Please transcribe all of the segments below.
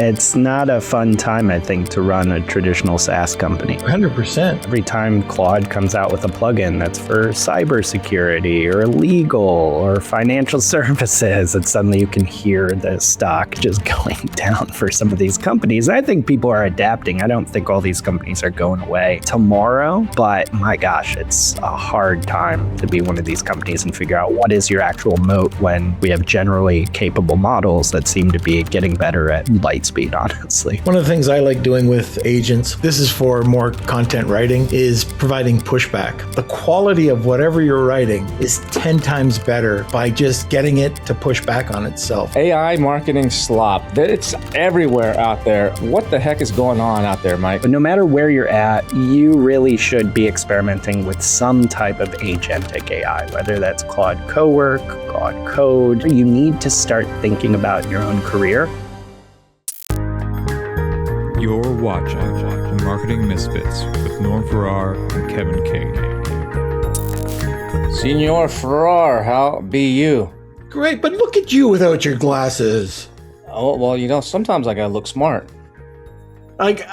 It's not a fun time, I think, to run a traditional SaaS company. 100%. Every time Claude comes out with a plugin that's for cybersecurity or legal or financial services, and suddenly you can hear the stock just going down for some of these companies. I think people are adapting. I don't think all these companies are going away tomorrow, but my gosh, it's a hard time to be one of these companies and figure out what is your actual moat when we have generally capable models that seem to be getting better at light speed, honestly. One of the things I like doing with agents, this is for more content writing, is providing pushback. The quality of whatever you're writing is 10 times better by just getting it to push back on itself. AI marketing slop. It's everywhere out there. What the heck is going on out there, Mike? But no matter where you're at, you really should be experimenting with some type of agentic AI, whether that's Claude Cowork, Claude Code. You need to start thinking about your own career. You're watching Marketing Misfits with Norm Farrar and Kevin King. Senor Farrar, how be you? Great, but look at you without your glasses. Oh, well, sometimes I gotta look smart. Like,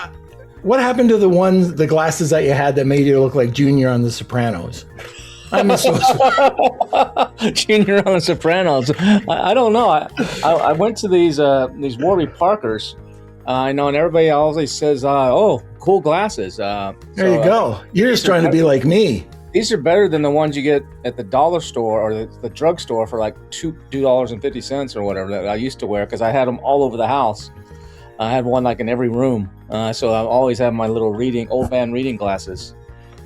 what happened to the glasses that you had that made you look like Junior on The Sopranos? I miss those. Junior on The Sopranos. I don't know. I went to these Warby Parkers. I know, and everybody always says, "Oh, cool glasses." There you go. You're just trying to be like me. These are better than the ones you get at the dollar store or the drugstore for like $2.50 or whatever that I used to wear, because I had them all over the house. I had one like in every room, so I always have my little old man reading glasses.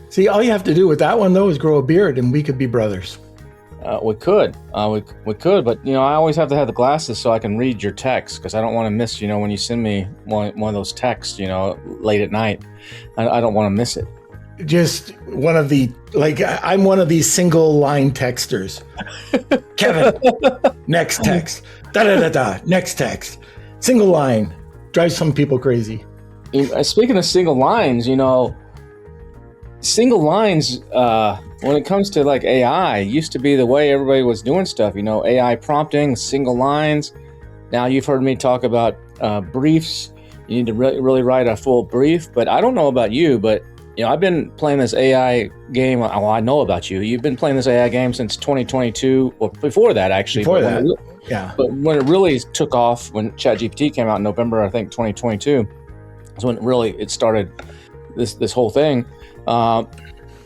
See, all you have to do with that one though is grow a beard, and we could be brothers. We could, but I always have to have the glasses so I can read your text, because I don't want to miss, when you send me one of those texts, late at night. I don't want to miss it. Just one of I'm one of these single line texters. Kevin, next text. Next text. Single line. Drives some people crazy. Speaking of single lines, single lines, when it comes to like AI, used to be the way everybody was doing stuff, AI prompting, single lines. Now you've heard me talk about briefs. You need to really write a full brief, but I don't know about you, but I've been playing this AI game. Well, I know about you. You've been playing this AI game since 2022, or before that, actually. Yeah. But when it really took off, when ChatGPT came out in November, I think 2022, is when it started this whole thing.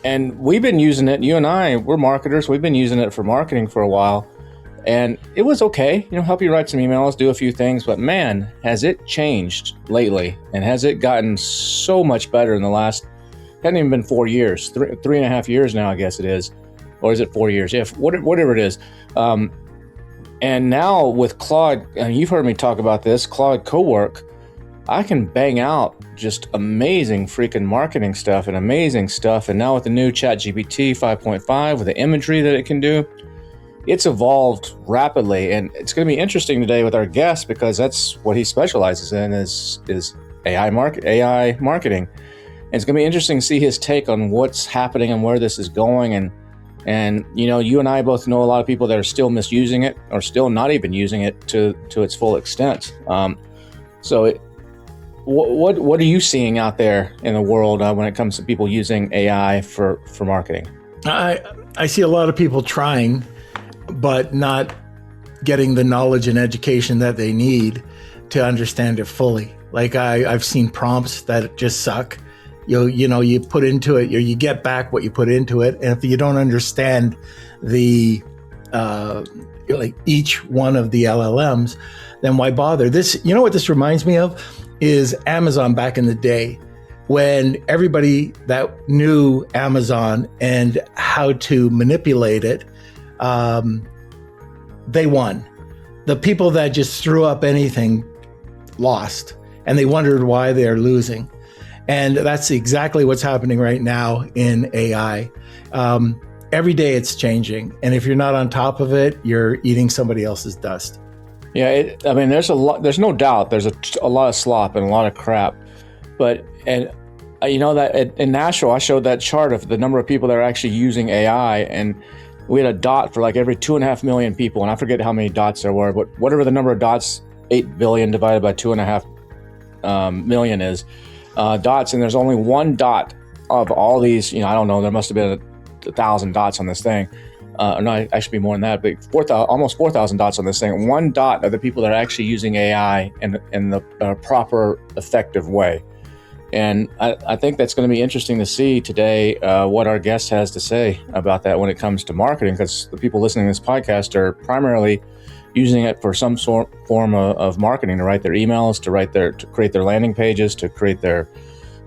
And we've been using it. You and I, we're marketers. We've been using it for marketing for a while, and it was okay. Help you write some emails, do a few things. But man, has it changed lately, and has it gotten so much better in the last? Hasn't even been 4 years, 3.5 years now, I guess it is. Or is it 4 years? Yeah, whatever it is. And now with Claude, and you've heard me talk about this, Claude Cowork, I can bang out just amazing freaking marketing stuff and amazing stuff. And now with the new ChatGPT 5.5, with the imagery that it can do, it's evolved rapidly. And it's going to be interesting today with our guest, because that's what he specializes in is AI marketing. And it's going to be interesting to see his take on what's happening and where this is going. And you and I both know a lot of people that are still misusing it, or still not even using it to its full extent. What are you seeing out there in the world when it comes to people using AI for marketing? I see a lot of people trying, but not getting the knowledge and education that they need to understand it fully. Like I've seen prompts that just suck. You put into it, you get back what you put into it, and if you don't understand the each one of the LLMs, then why bother? This, what this reminds me of is Amazon back in the day, when everybody that knew Amazon and how to manipulate it, they won. The people that just threw up anything lost, and they wondered why they're losing. And that's exactly what's happening right now in AI. Every day it's changing. And if you're not on top of it, you're eating somebody else's dust. Yeah, there's no doubt there's a lot of slop and a lot of crap. But that in Nashville, I showed that chart of the number of people that are actually using AI, and we had a dot for like every 2.5 million people. And I forget how many dots there were, but whatever the number of dots, 8 billion divided by 2.5 million is dots, and there's only one dot of all these. I don't know. There must have been 1,000 dots on this thing. No, I should be more than that, but almost 4,000 dots on this thing. One dot are the people that are actually using AI in the proper, effective way. And I think that's going to be interesting to see today what our guest has to say about that when it comes to marketing, because the people listening to this podcast are primarily using it for some form of marketing, to write their emails, to create their landing pages, to create their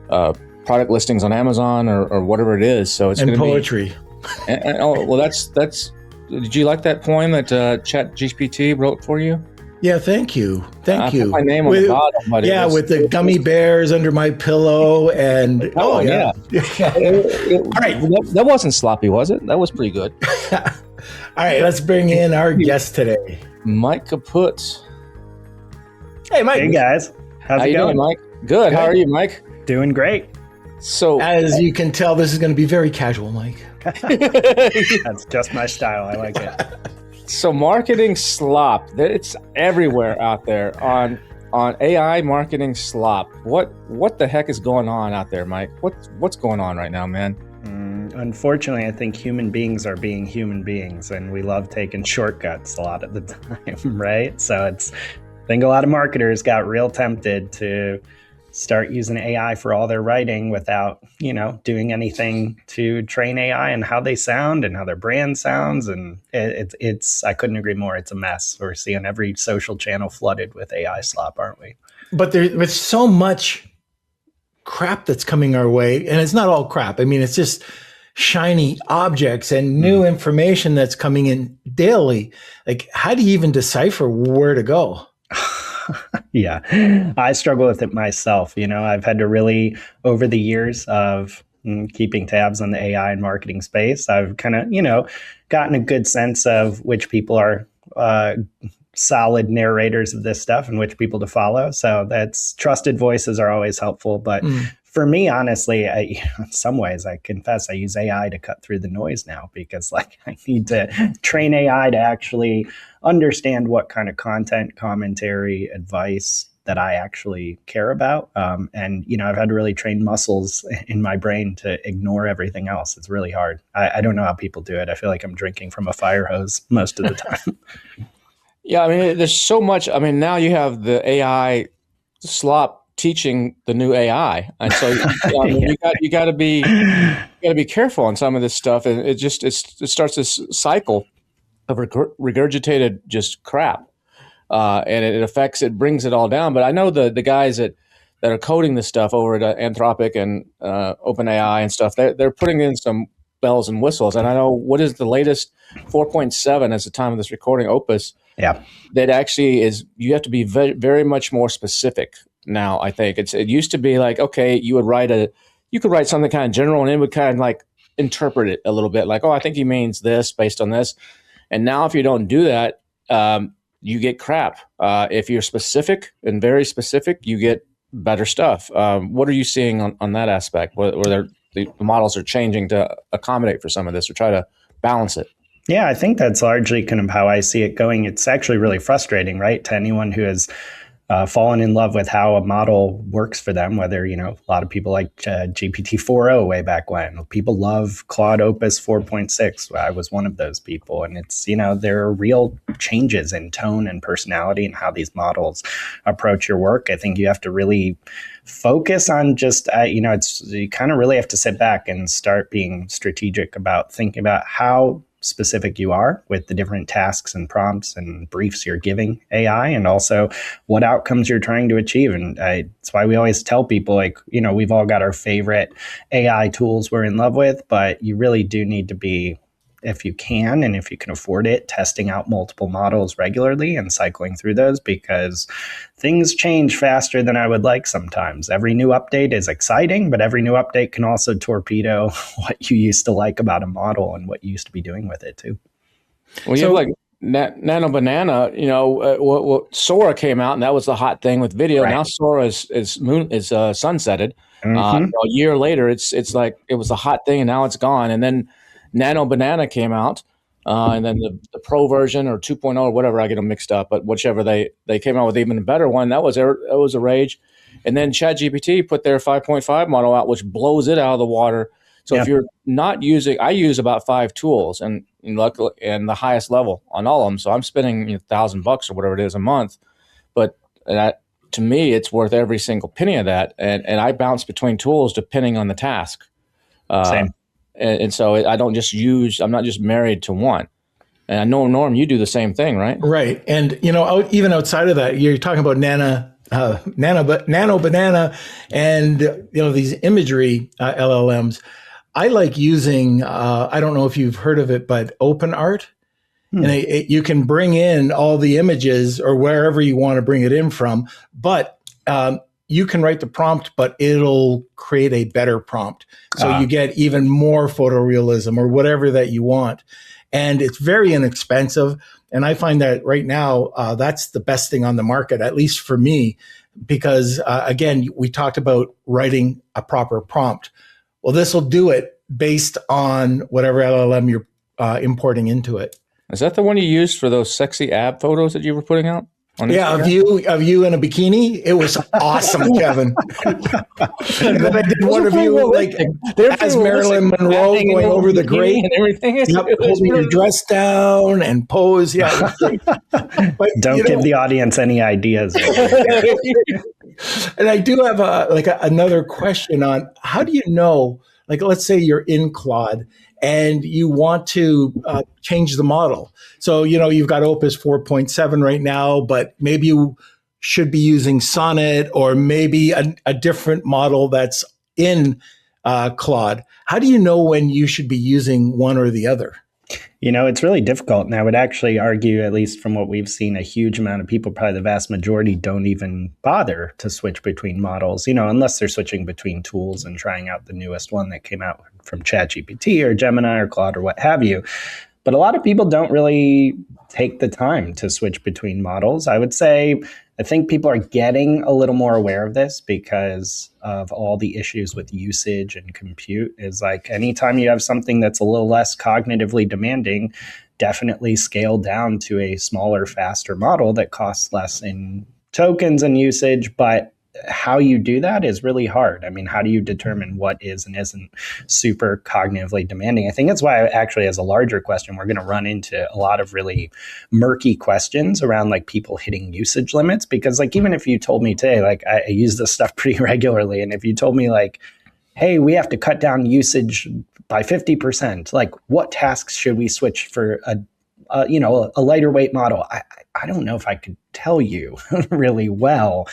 product listings on Amazon or whatever it is. So it's and poetry. That's. Did you like that poem that ChatGPT wrote for you? Yeah, thank you. I put my name on the bottom. But with the gummy bears under my pillow and yeah. All right, that wasn't sloppy, was it? That was pretty good. All right, let's bring in our guest today, Mike Kaput. Hey, Mike. Hey guys, how's it going, doing, Mike? Good. How are you, Mike? Doing great. So, as you can tell, this is going to be very casual, Mike. That's just my style. I like it. So, marketing slop, it's everywhere out there on AI marketing slop. What the heck is going on out there, Mike? What's going on right now, man? Unfortunately, I think human beings are being human beings, and we love taking shortcuts a lot of the time, right? So I think a lot of marketers got real tempted to start using AI for all their writing without, doing anything to train AI and how they sound and how their brand sounds. And it's I couldn't agree more. It's a mess. We're seeing every social channel flooded with AI slop, aren't we? But there's so much crap that's coming our way, and it's not all crap. I mean, it's just shiny objects and new information that's coming in daily. Like, how do you even decipher where to go? Yeah, I struggle with it myself. I've had to really, over the years of keeping tabs on the AI and marketing space, I've kind of, gotten a good sense of which people are solid narrators of this stuff and which people to follow. So that's trusted voices are always helpful. But for me, honestly, in some ways, I confess I use AI to cut through the noise now, because I need to train AI to actually understand what kind of content, commentary, advice that I actually care about. And I've had to really train muscles in my brain to ignore everything else. It's really hard. I don't know how people do it. I feel like I'm drinking from a fire hose most of the time. Yeah, I mean, there's so much. I mean, now you have the AI slop teaching the new AI, and so you got to be careful on some of this stuff, and it starts this cycle of regurgitated just crap, and it brings it all down. But I know the guys that are coding this stuff over at Anthropic and OpenAI and stuff, they're putting in some bells and whistles. And I know, what is the latest 4.7 as the time of this recording opus? Yeah, that actually is, you have to be very, very much more specific now. I think it used to be like, okay, you could write something kind of general, and it would kind of like interpret it a little bit, like, oh, I think he means this based on this. And now if you don't do that, you get crap. If you're specific and very specific, you get better stuff. What are you seeing on that aspect, where the models are changing to accommodate for some of this or try to balance it? Yeah, I think that's largely kind of how I see it going. It's actually really frustrating, right? To anyone who has fallen in love with how a model works for them, whether, a lot of people like GPT 4.0 way back when. People love Claude Opus 4.6. I was one of those people. And it's, there are real changes in tone and personality and how these models approach your work. I think you have to really focus on just, you kind of really have to sit back and start being strategic about thinking about how specific you are with the different tasks and prompts and briefs you're giving AI, and also what outcomes you're trying to achieve. And that's why we always tell people, we've all got our favorite AI tools we're in love with, but you really do need to be, if you can and if you can afford it, testing out multiple models regularly and cycling through those, because things change faster than I would like sometimes. Every new update is exciting, but every new update can also torpedo what you used to like about a model and what you used to be doing with it too. Well, you have like Nano Banana, Sora came out, and that was the hot thing with video. Right. Now Sora is sunsetted. A year later, it's like it was a hot thing, and now it's gone. And then Nano Banana came out, and then the Pro version or 2.0 or whatever, I get them mixed up, but whichever they came out with even a better one, that was a rage. And then ChatGPT put their 5.5 model out, which blows it out of the water. So if you're not using, I use about 5 tools and luckily, and the highest level on all of them. So I'm spending $1,000 or whatever it is a month, but that, to me, it's worth every single penny of that. And I bounce between tools depending on the task. Same. And so I'm not just married to one. And I know, Norm, you do the same thing, right? Right. And, even outside of that, you're talking about nano banana and, these imagery LLMs. I like using, I don't know if you've heard of it, but OpenArt. And you can bring in all the images or wherever you want to bring it in from, but you can write the prompt, but it'll create a better prompt. So you get even more photorealism or whatever that you want. And it's very inexpensive. And I find that right now, that's the best thing on the market, at least for me, because again, we talked about writing a proper prompt. Well, this will do it based on whatever LLM you're importing into it. Is that the one you used for those sexy ab photos that you were putting out? Yeah, of you in a bikini. It was awesome, Kevin. And then I did one of you as Marilyn Monroe going over the grate and everything. Holding your dress down and pose. Yeah, but don't give the audience any ideas. And I do have another question on how do you know? Like, let's say you're in Claude and you want to change the model. So, you've got Opus 4.7 right now, but maybe you should be using Sonnet or maybe a different model that's in Claude. How do you know when you should be using one or the other? It's really difficult. And I would actually argue, at least from what we've seen, a huge amount of people, probably the vast majority, don't even bother to switch between models, unless they're switching between tools and trying out the newest one that came out from ChatGPT or Gemini or Claude or what have you. But a lot of people don't really take the time to switch between models. I would say, I think people are getting a little more aware of this because of all the issues with usage and compute. Is like anytime you have something that's a little less cognitively demanding, definitely scale down to a smaller, faster model that costs less in tokens and usage. But how you do that is really hard. I mean, how do you determine what is and isn't super cognitively demanding? I think that's why actually, as a larger question, we're going to run into a lot of really murky questions around people hitting usage limits. Because even if you told me today, I use this stuff pretty regularly. And if you told me hey, we have to cut down usage by 50%, what tasks should we switch for a lighter weight model? I don't know if I could tell you really well.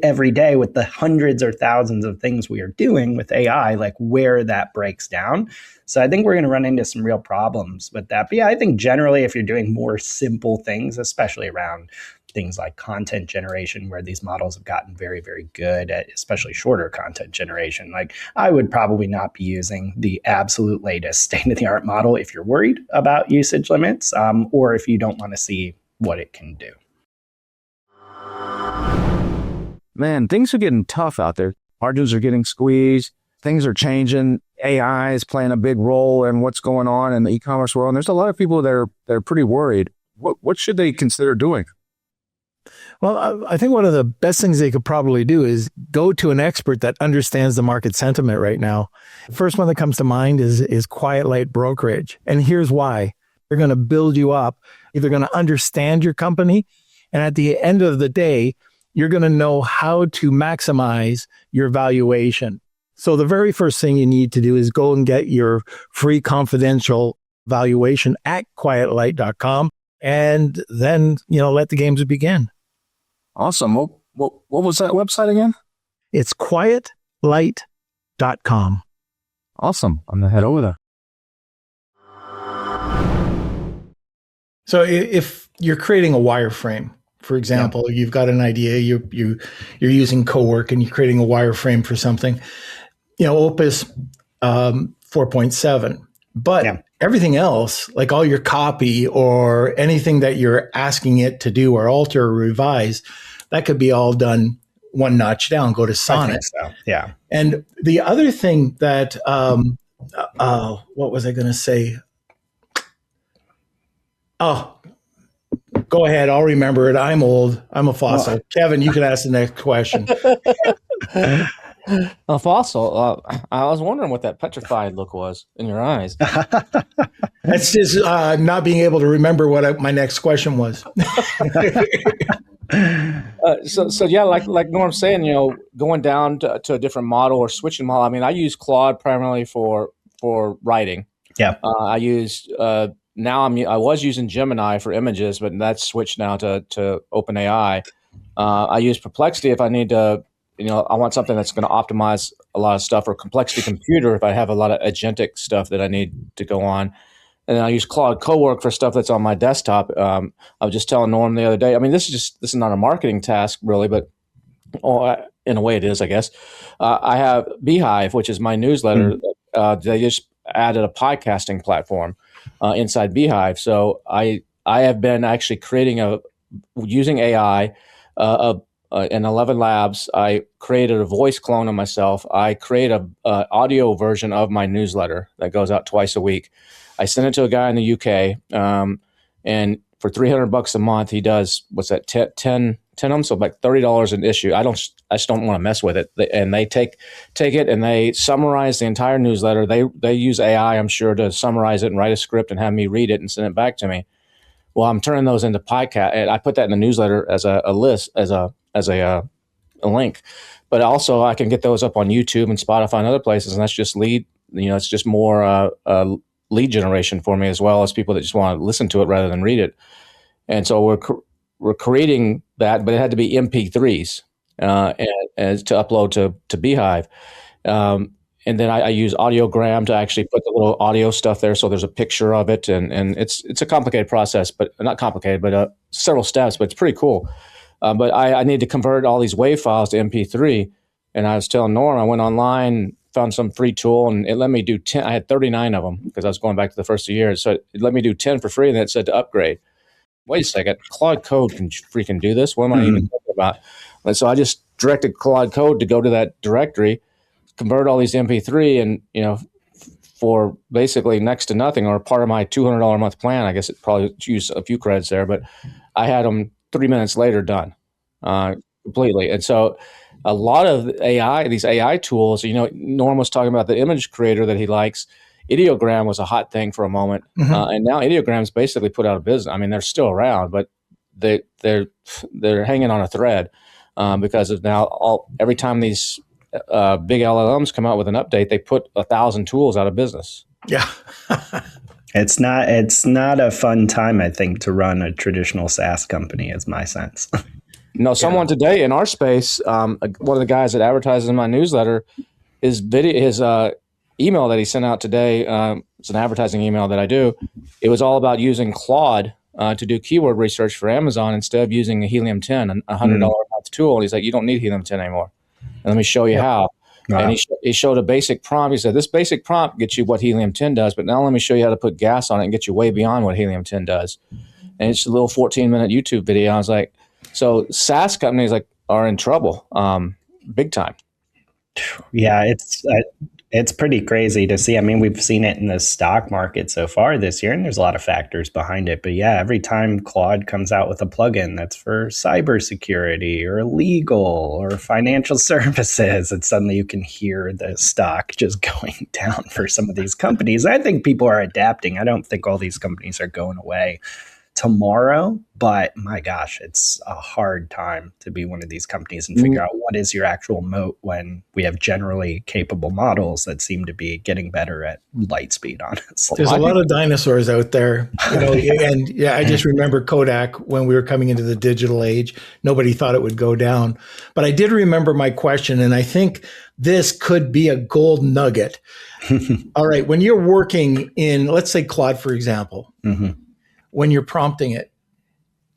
Every day with the hundreds or thousands of things we are doing with AI, where that breaks down. So I think we're going to run into some real problems with that. But yeah, I think generally if you're doing more simple things, especially around things like content generation, where these models have gotten very, very good at especially shorter content generation, I would probably not be using the absolute latest state-of-the-art model if you're worried about usage limits, or if you don't want to see what it can do. Man, things are getting tough out there. Margins are getting squeezed. Things are changing. AI is playing a big role in what's going on in the e-commerce world. And there's a lot of people that are pretty worried. What should they consider doing? Well, I think one of the best things they could probably do is go to an expert that understands the market sentiment right now. The first one that comes to mind is Quiet Light Brokerage. And here's why. They're going to build you up. They're going to understand your company. And at the end of the day, you're going to know how to maximize your valuation. So the very first thing you need to do is go and get your free confidential valuation at quietlight.com. And then, let the games begin. Awesome. What was that website again? It's quietlight.com. Awesome. I'm going to head over there. So if you're creating a wireframe, for example, you've got an idea, you're using Cowork and you're creating a wireframe for something, Opus 4.7. But everything else, like all your copy or anything that you're asking it to do or alter or revise, that could be all done one notch down, go to Sonnet. I think so. Yeah. And the other thing that, what was I going to say? Oh, Go ahead. I'll remember it. I'm old. I'm a fossil. Kevin, you can ask the next question. A fossil. I was wondering what that petrified look was in your eyes. That's just not being able to remember what my next question was. So yeah, like Norm's saying, going down to a different model or switching model. I mean, I use Claude primarily for writing. Yeah. I use I was using Gemini for images, but that's switched now to OpenAI. I use Perplexity if I need to, I want something that's going to optimize a lot of stuff, or Complexity Computer if I have a lot of agentic stuff that I need to go on. And then I use Claude Cowork for stuff that's on my desktop. I was just telling Norm the other day. I mean, this is not a marketing task really, but in a way it is, I guess. I have Beehive, which is my newsletter. They just added a podcasting platform inside Beehive. So I have been actually using AI in 11 labs. I created a voice clone of myself. I create a audio version of my newsletter that goes out twice a week. I sent it to a guy in the UK, and for $300 a month, he does, what's that, 10 of them, so like $30 an issue. I just don't want to mess with it. And they take it and they summarize the entire newsletter. They use AI, I'm sure, to summarize it and write a script and have me read it and send it back to me. Well, I'm turning those into podcast, and I put that in the newsletter as a list, as a link. But also, I can get those up on YouTube and Spotify and other places, and that's just it's just more lead generation for me, as well as people that just want to listen to it rather than read it. And so we're creating that, but it had to be MP3s and to upload to Beehive. And then I use Audiogram to actually put the little audio stuff there, so there's a picture of it, and it's a complicated process, but not complicated, but several steps, but it's pretty cool. But I need to convert all these WAV files to MP3, and I was telling Norm, I went online, found some free tool, and it let me do 10. I had 39 of them because I was going back to the first 2 years, so it let me do 10 for free, and then it said to upgrade. Wait a second, Claude Code can freaking do this? What am I even talking about? And so I just directed Claude Code to go to that directory, convert all these MP3, and for basically next to nothing, or part of my $200 a month plan. I guess it probably used a few credits there, but I had them 3 minutes later done completely. And so a lot of these AI tools, Norm was talking about the image creator that he likes. Ideogram was a hot thing for a moment, and now Ideogram's basically put out of business. I mean, they're still around, but they're hanging on a thread because of now every time these big LLMs come out with an update, they put 1,000 tools out of business. Yeah. It's not a fun time, I think, to run a traditional SaaS company, is my sense. No, someone today in our space, one of the guys that advertises in my newsletter, his email that he sent out today, it's an advertising email that I do. It was all about using Claude to do keyword research for Amazon instead of using a Helium 10, a $100 a month tool. And he's like, you don't need Helium 10 anymore. And let me show you how. Wow. And he showed a basic prompt. He said, this basic prompt gets you what Helium 10 does, but now let me show you how to put gas on it and get you way beyond what Helium 10 does. And it's a little 14-minute YouTube video. I was like, so SaaS companies are in trouble, big time. Yeah, it's pretty crazy to see. I mean, we've seen it in the stock market so far this year, and there's a lot of factors behind it. But yeah, every time Claude comes out with a plugin that's for cybersecurity or legal or financial services, and suddenly you can hear the stock just going down for some of these companies. I think people are adapting. I don't think all these companies are going away tomorrow, but my gosh, it's a hard time to be one of these companies and figure out what is your actual moat when we have generally capable models that seem to be getting better at light speed, honestly. There's a lot of dinosaurs out there, and yeah, I just remember Kodak when we were coming into the digital age. Nobody thought it would go down, but I did remember my question, and I think this could be a gold nugget. All right, when you're working in, let's say Claude, for example, when you're prompting it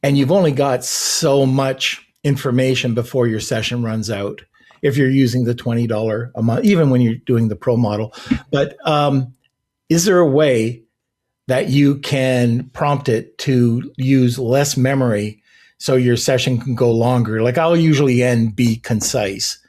and you've only got so much information before your session runs out, if you're using the $20 a month, even when you're doing the pro model, but is there a way that you can prompt it to use less memory so your session can go longer? Like I'll usually be concise.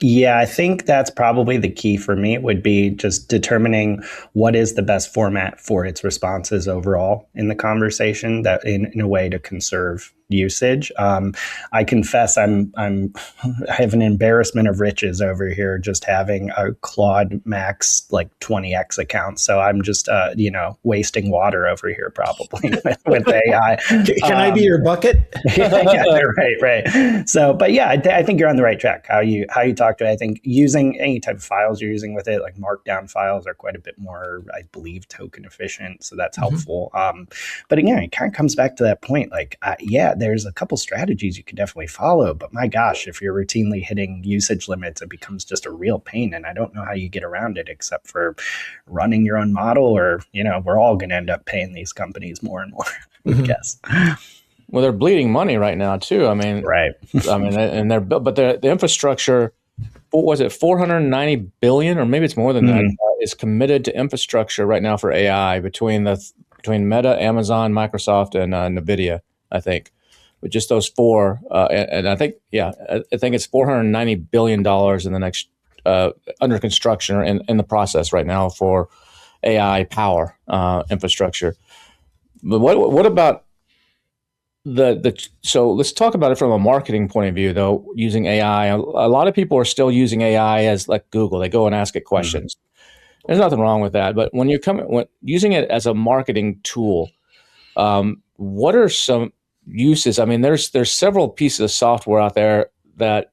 Yeah, I think that's probably the key for me would be just determining what is the best format for its responses overall in the conversation that in a way to conserve usage. I confess I have an embarrassment of riches over here just having a Claude Max like 20x account. So I'm just, wasting water over here probably with AI. Can I be your bucket? Yeah, right. So, but yeah, I think you're on the right track. How you talk to it. I think using any type of files you're using with it, like markdown files, are quite a bit more, I believe, token efficient. So that's helpful. But again, it kind of comes back to that point. Like, there's a couple strategies you can definitely follow, but my gosh, if you're routinely hitting usage limits, it becomes just a real pain. And I don't know how you get around it except for running your own model, or we're all going to end up paying these companies more and more. I guess. Well, they're bleeding money right now too. I mean, right. And they're but the infrastructure, what was it, 490 billion, or maybe it's more than that, is committed to infrastructure right now for AI between Meta, Amazon, Microsoft, and NVIDIA. I think, with just those four, and I think it's $490 billion in the next under construction or in the process right now for AI power infrastructure. But what about so let's talk about it from a marketing point of view, though, using AI. A lot of people are still using AI as like Google. They go and ask it questions. There's nothing wrong with that. But when using it as a marketing tool, what are some uses? I mean, there's several pieces of software out there that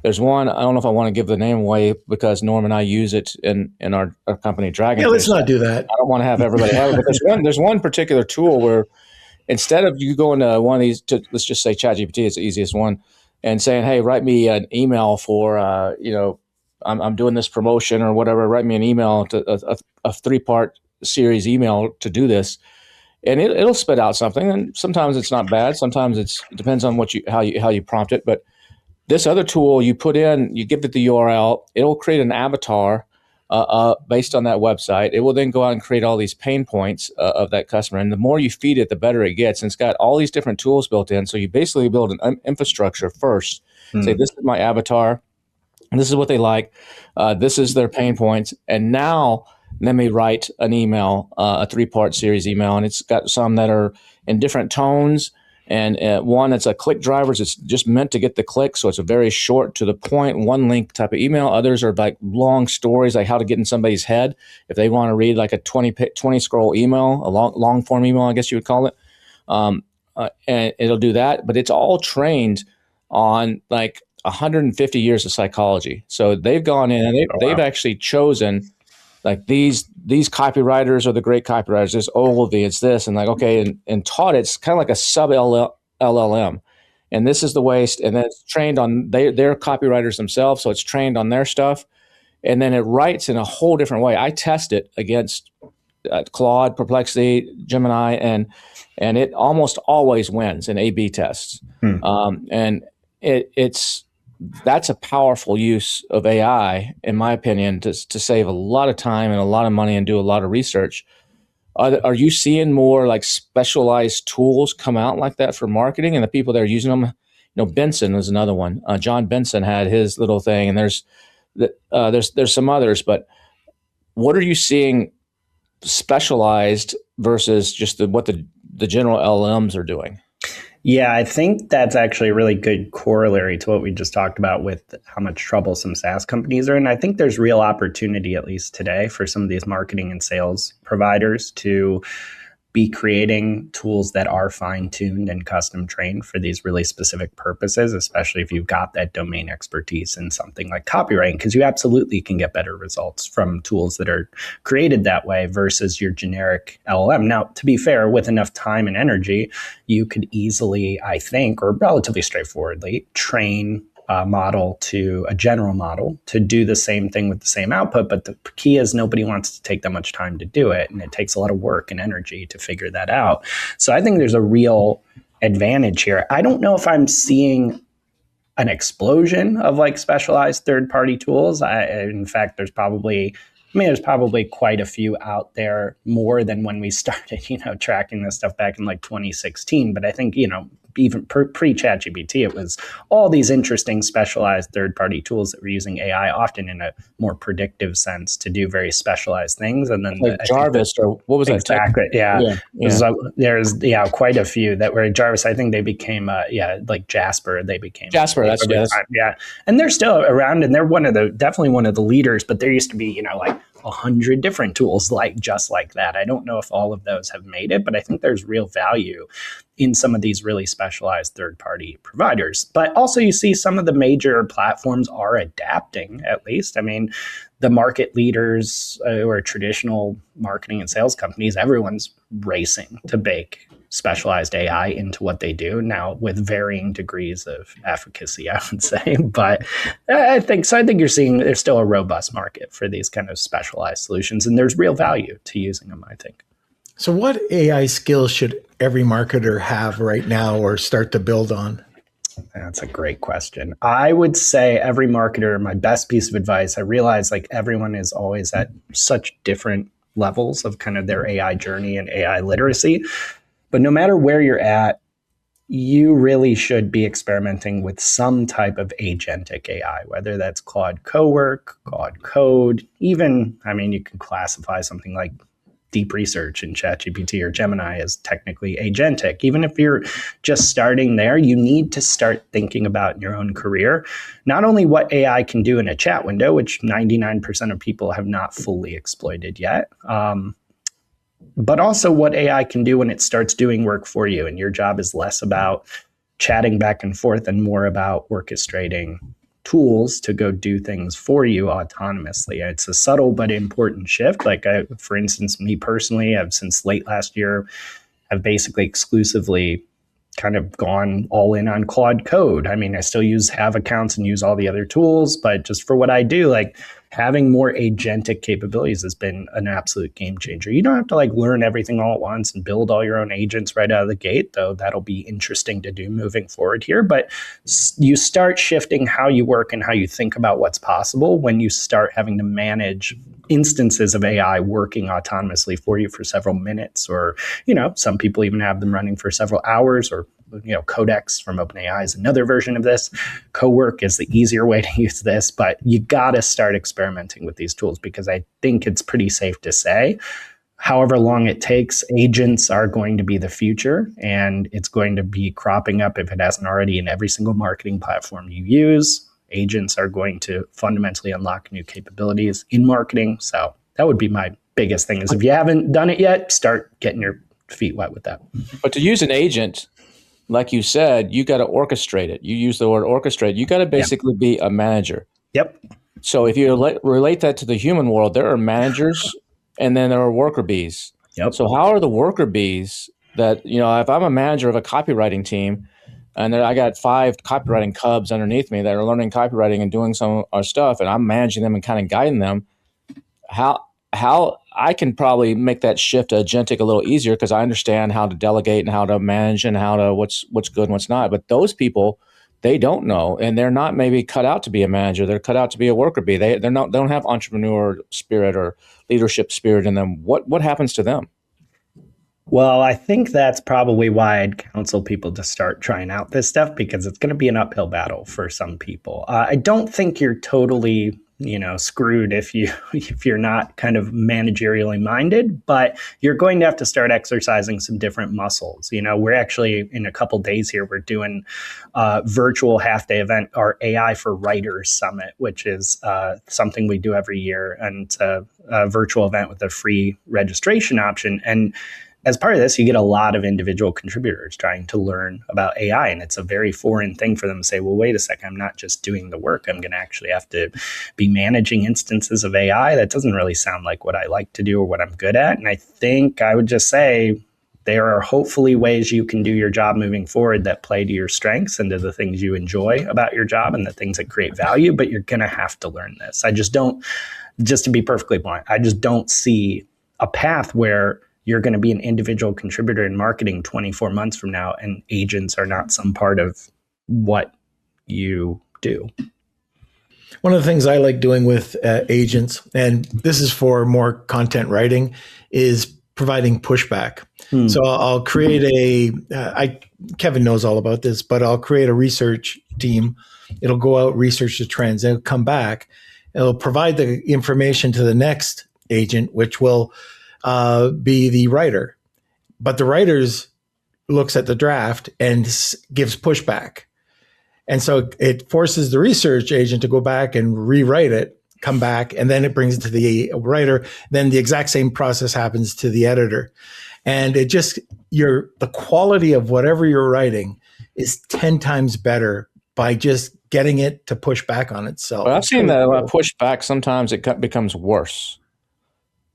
there's one, I don't know if I want to give the name away because Norm and I use it in our company, Dragonfish. Yeah, let's not do that. I don't want to have everybody have it, but there's one particular tool where instead of you going to one of these, let's just say ChatGPT is the easiest one, and saying, hey, write me an email for, I'm doing this promotion or whatever, write me an email, to a 3-part series email to do this. And it'll spit out something. And sometimes it's not bad. Sometimes it depends on how you prompt it. But this other tool you put in, you give it the URL, it'll create an avatar based on that website. It will then go out and create all these pain points of that customer. And the more you feed it, the better it gets. And it's got all these different tools built in. So you basically build an infrastructure first. Say, this is my avatar. This is what they like. This is their pain points. And now let me write an email, a 3-part series email. And it's got some that are in different tones. And one, it's a click drivers. It's just meant to get the click. So it's a very short, to the point, one link type of email. Others are like long stories, like how to get in somebody's head. If they want to read like a 20 scroll email, a long form email, I guess you would call it. And it'll do that. But it's all trained on like 150 years of psychology. So they've gone in and they've actually chosen like these copywriters are the great copywriters. There's Ogilvy, it's this, and like, okay, and taught it's kind of like a sub LLM. And this is the way, and then it's trained on their copywriters themselves. So it's trained on their stuff. And then it writes in a whole different way. I test it against Claude, Perplexity, Gemini, and it almost always wins in A/B tests. And that's a powerful use of AI, in my opinion, to save a lot of time and a lot of money and do a lot of research. Are you seeing more like specialized tools come out like that for marketing, and the people that are using them? Benson is another one. John Benson had his little thing, and there's some others. But what are you seeing specialized versus just what the general LLMs are doing? Yeah, I think that's actually a really good corollary to what we just talked about with how much trouble some SaaS companies are in. I think there's real opportunity, at least today, for some of these marketing and sales providers to be creating tools that are fine-tuned and custom trained for these really specific purposes, especially if you've got that domain expertise in something like copywriting, because you absolutely can get better results from tools that are created that way versus your generic LLM. Now, to be fair, with enough time and energy, you could easily, I think, or relatively straightforwardly, train a general model to do the same thing with the same output. But the key is nobody wants to take that much time to do it. And it takes a lot of work and energy to figure that out. So I think there's a real advantage here. I don't know if I'm seeing an explosion of like specialized third-party tools. In fact, there's probably quite a few out there, more than when we started, tracking this stuff back in like 2016. But I think, even pre-ChatGPT, it was all these interesting specialized third-party tools that were using AI, often in a more predictive sense, to do very specialized things. And then like Jarvis, or what was that? Exactly. Yeah. Yeah. There's quite a few that were Jarvis. I think they became like Jasper. They became Jasper. That's yeah. And they're still around, and they're definitely one of the leaders. But there used to be like 100 different tools just like that. I don't know if all of those have made it, but I think there's real value in some of these really specialized third-party providers. But also you see some of the major platforms are adapting, at least. I mean, the market leaders or traditional marketing and sales companies, everyone's racing to bake specialized AI into what they do now, with varying degrees of efficacy, I would say. But I think you're seeing there's still a robust market for these kind of specialized solutions, and there's real value to using them, I think. So what AI skills should every marketer have right now or start to build on? That's a great question. I would say every marketer, my best piece of advice, I realize like everyone is always at such different levels of kind of their AI journey and AI literacy. But no matter where you're at, you really should be experimenting with some type of agentic AI, whether that's Claude Cowork, Claude Code, even, I mean, you can classify something like deep research in ChatGPT or Gemini as technically agentic. Even if you're just starting there, you need to start thinking about in your own career, not only what AI can do in a chat window, which 99% of people have not fully exploited yet, but also what AI can do when it starts doing work for you. And your job is less about chatting back and forth and more about orchestrating tools to go do things for you autonomously. It's a subtle but important shift. Like, for instance, me personally, I've since late last year, I've basically exclusively kind of gone all in on Claude Code. I mean, I still have accounts and use all the other tools, but just for what I do, like having more agentic capabilities has been an absolute game changer. You don't have to like learn everything all at once and build all your own agents right out of the gate, though that'll be interesting to do moving forward here. But you start shifting how you work and how you think about what's possible when you start having to manage instances of AI working autonomously for you for several minutes, or, some people even have them running for several hours, or, Codex from OpenAI is another version of this. Cowork is the easier way to use this, but you got to start experimenting with these tools, because I think it's pretty safe to say, however long it takes, agents are going to be the future, and it's going to be cropping up, if it hasn't already, in every single marketing platform you use. Agents are going to fundamentally unlock new capabilities in marketing. So that would be my biggest thing, is if you haven't done it yet, start getting your feet wet with that. But to use an agent, like you said, you got to orchestrate it. You use the word orchestrate. You got to basically be a manager. Yep. So if you relate that to the human world, there are managers and then there are worker bees. Yep. So how are the worker bees that, if I'm a manager of a copywriting team, and then I got 5 copywriting cubs underneath me that are learning copywriting and doing some of our stuff, and I'm managing them and kind of guiding them, how I can probably make that shift to agentic a little easier, because I understand how to delegate and how to manage and how to what's good and what's not. But those people, they don't know, and they're not maybe cut out to be a manager. They're cut out to be a worker bee. They don't have entrepreneur spirit or leadership spirit in them. What happens to them? Well, I think that's probably why I'd counsel people to start trying out this stuff, because it's going to be an uphill battle for some people. I don't think you're totally, screwed if you're not kind of managerially minded, but you're going to have to start exercising some different muscles. We're actually, in a couple days here, we're doing a virtual half-day event, our AI for Writers Summit, which is something we do every year, and a virtual event with a free registration option. And as part of this, you get a lot of individual contributors trying to learn about AI. And it's a very foreign thing for them to say, well, wait a second, I'm not just doing the work. I'm going to actually have to be managing instances of AI. That doesn't really sound like what I like to do or what I'm good at. And I think I would just say there are hopefully ways you can do your job moving forward that play to your strengths and to the things you enjoy about your job and the things that create value. But you're going to have to learn this. Just to be perfectly blunt, I just don't see a path where you're going to be an individual contributor in marketing 24 months from now, and agents are not some part of what you do. One of the things I like doing with agents, and this is for more content writing, is providing pushback. So I'll create Kevin knows all about this, but I'll create a research team. It'll go out, research the trends, it'll come back. It'll provide the information to the next agent, which will be the writer. But the writer's looks at the draft and gives pushback. And so it forces the research agent to go back and rewrite it, come back, and then it brings it to the writer. Then the exact same process happens to the editor. And it just, the quality of whatever you're writing is 10 times better by just getting it to push back on itself. Well, I've seen that when I push back, sometimes it becomes worse.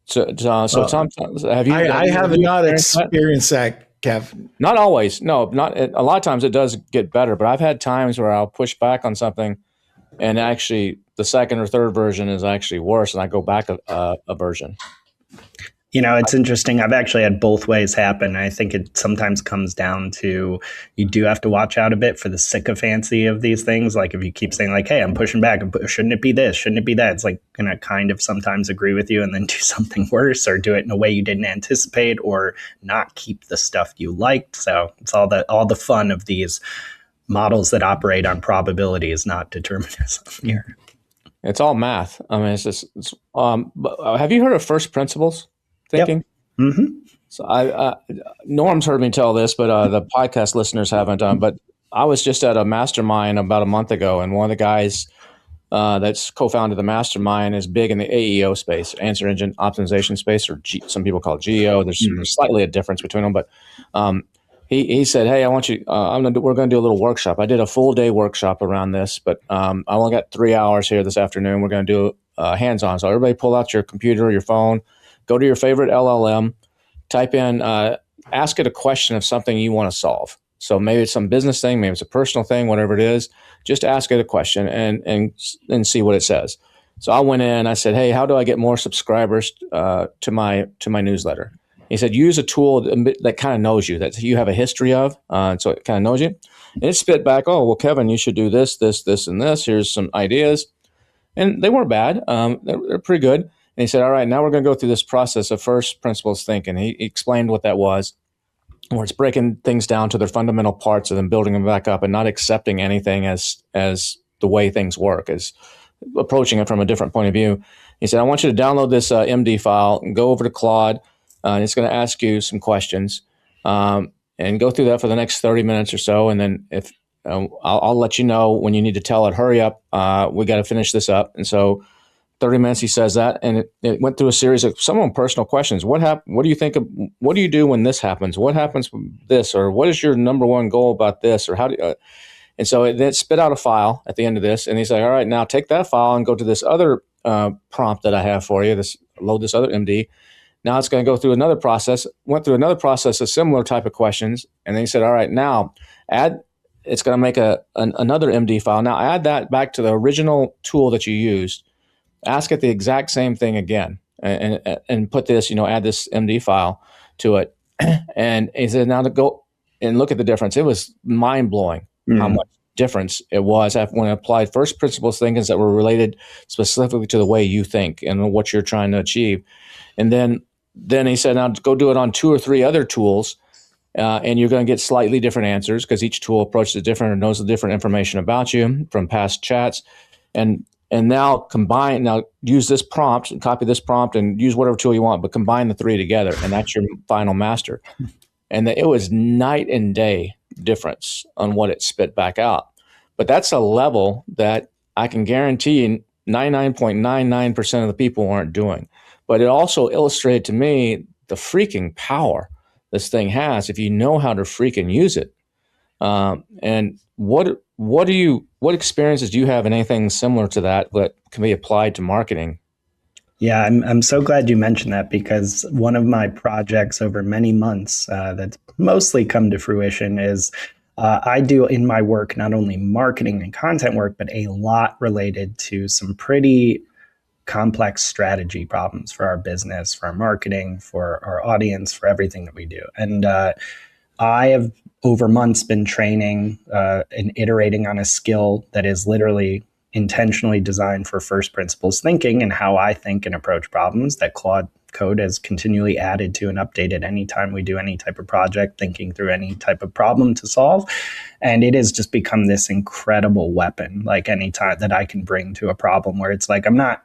So sometimes, have you? I have not experienced that, Kev. Not always. No, not a lot of times it does get better, but I've had times where I'll push back on something and actually the second or third version is actually worse and I go back a version. It's interesting. I've actually had both ways happen. I think it sometimes comes down to you do have to watch out a bit for the sycophancy of these things. Like if you keep saying like, hey, I'm pushing back. Shouldn't it be this? Shouldn't it be that? It's like going to kind of sometimes agree with you and then do something worse or do it in a way you didn't anticipate or not keep the stuff you liked. So it's all the fun of these models that operate on probabilities, not determinism here. It's all math. I mean, have you heard of first principles thinking? Yep. Mm-hmm. So Norm's heard me tell this, but the podcast listeners haven't. But I was just at a mastermind about a month ago, and one of the guys that's co-founded the mastermind is big in the AEO space, answer engine optimization space, or some people call it GEO. There's slightly a difference between them, but he said, "Hey, I want you. We're going to do a little workshop. I did a full day workshop around this, but I only got 3 hours here this afternoon. We're going to do hands-on. So everybody, pull out your computer or your phone." Go to your favorite LLM, type in, ask it a question of something you want to solve. So maybe it's some business thing, maybe it's a personal thing, whatever it is. Just ask it a question and see what it says. So I went in, I said, hey, how do I get more subscribers to my newsletter? He said, use a tool that kind of knows you, that you have a history of, so it kind of knows you. And it spit back, oh, well, Kevin, you should do this, this, this, and this. Here's some ideas. And they weren't bad. They're pretty good. And he said, all right, now we're going to go through this process of first principles thinking. He explained what that was, where it's breaking things down to their fundamental parts and then building them back up and not accepting anything as the way things work, as approaching it from a different point of view. He said, I want you to download this MD file and go over to Claude, and it's going to ask you some questions, and go through that for the next 30 minutes or so. And then if I'll let you know when you need to tell it, hurry up, we got to finish this up. And so 30 minutes, he says that, and it went through a series of some of them personal questions. What do you think of, what do you do when this happens? What happens with this? Or what is your number one goal about this? Or how do you, and so it spit out a file at the end of this. And he's like, all right, now take that file and go to this other prompt that I have for you, load this other MD. Now it's going to go through another process, went through another process of similar type of questions. And then he said, all right, now it's going to make another MD file. Now add that back to the original tool that you used. Ask it the exact same thing again, and put this, add this MD file to it. And he said, now to go and look at the difference. It was mind blowing how much difference it was when I applied first principles thinkings that were related specifically to the way you think and what you're trying to achieve. And then he said, now go do it on 2 or 3 other tools, and you're going to get slightly different answers because each tool approaches it different or knows the different information about you from past chats. And now use this prompt and copy this prompt and use whatever tool you want, but combine the 3 together, and that's your final master. And it was night and day difference on what it spit back out. But that's a level that I can guarantee 99.99% of the people aren't doing. But it also illustrated to me the freaking power this thing has if you know how to freaking use it. And what experiences do you have in anything similar to that can be applied to marketing? Yeah, I'm so glad you mentioned that, because one of my projects over many months that's mostly come to fruition is I do in my work not only marketing and content work, but a lot related to some pretty complex strategy problems for our business, for our marketing, for our audience, for everything that we do. And I have over months been training and iterating on a skill that is literally intentionally designed for first principles thinking and how I think and approach problems that Claude code is continually added to and updated anytime we do any type of project, thinking through any type of problem to solve. And it has just become this incredible weapon, like any time that I can bring to a problem where it's like, I'm not,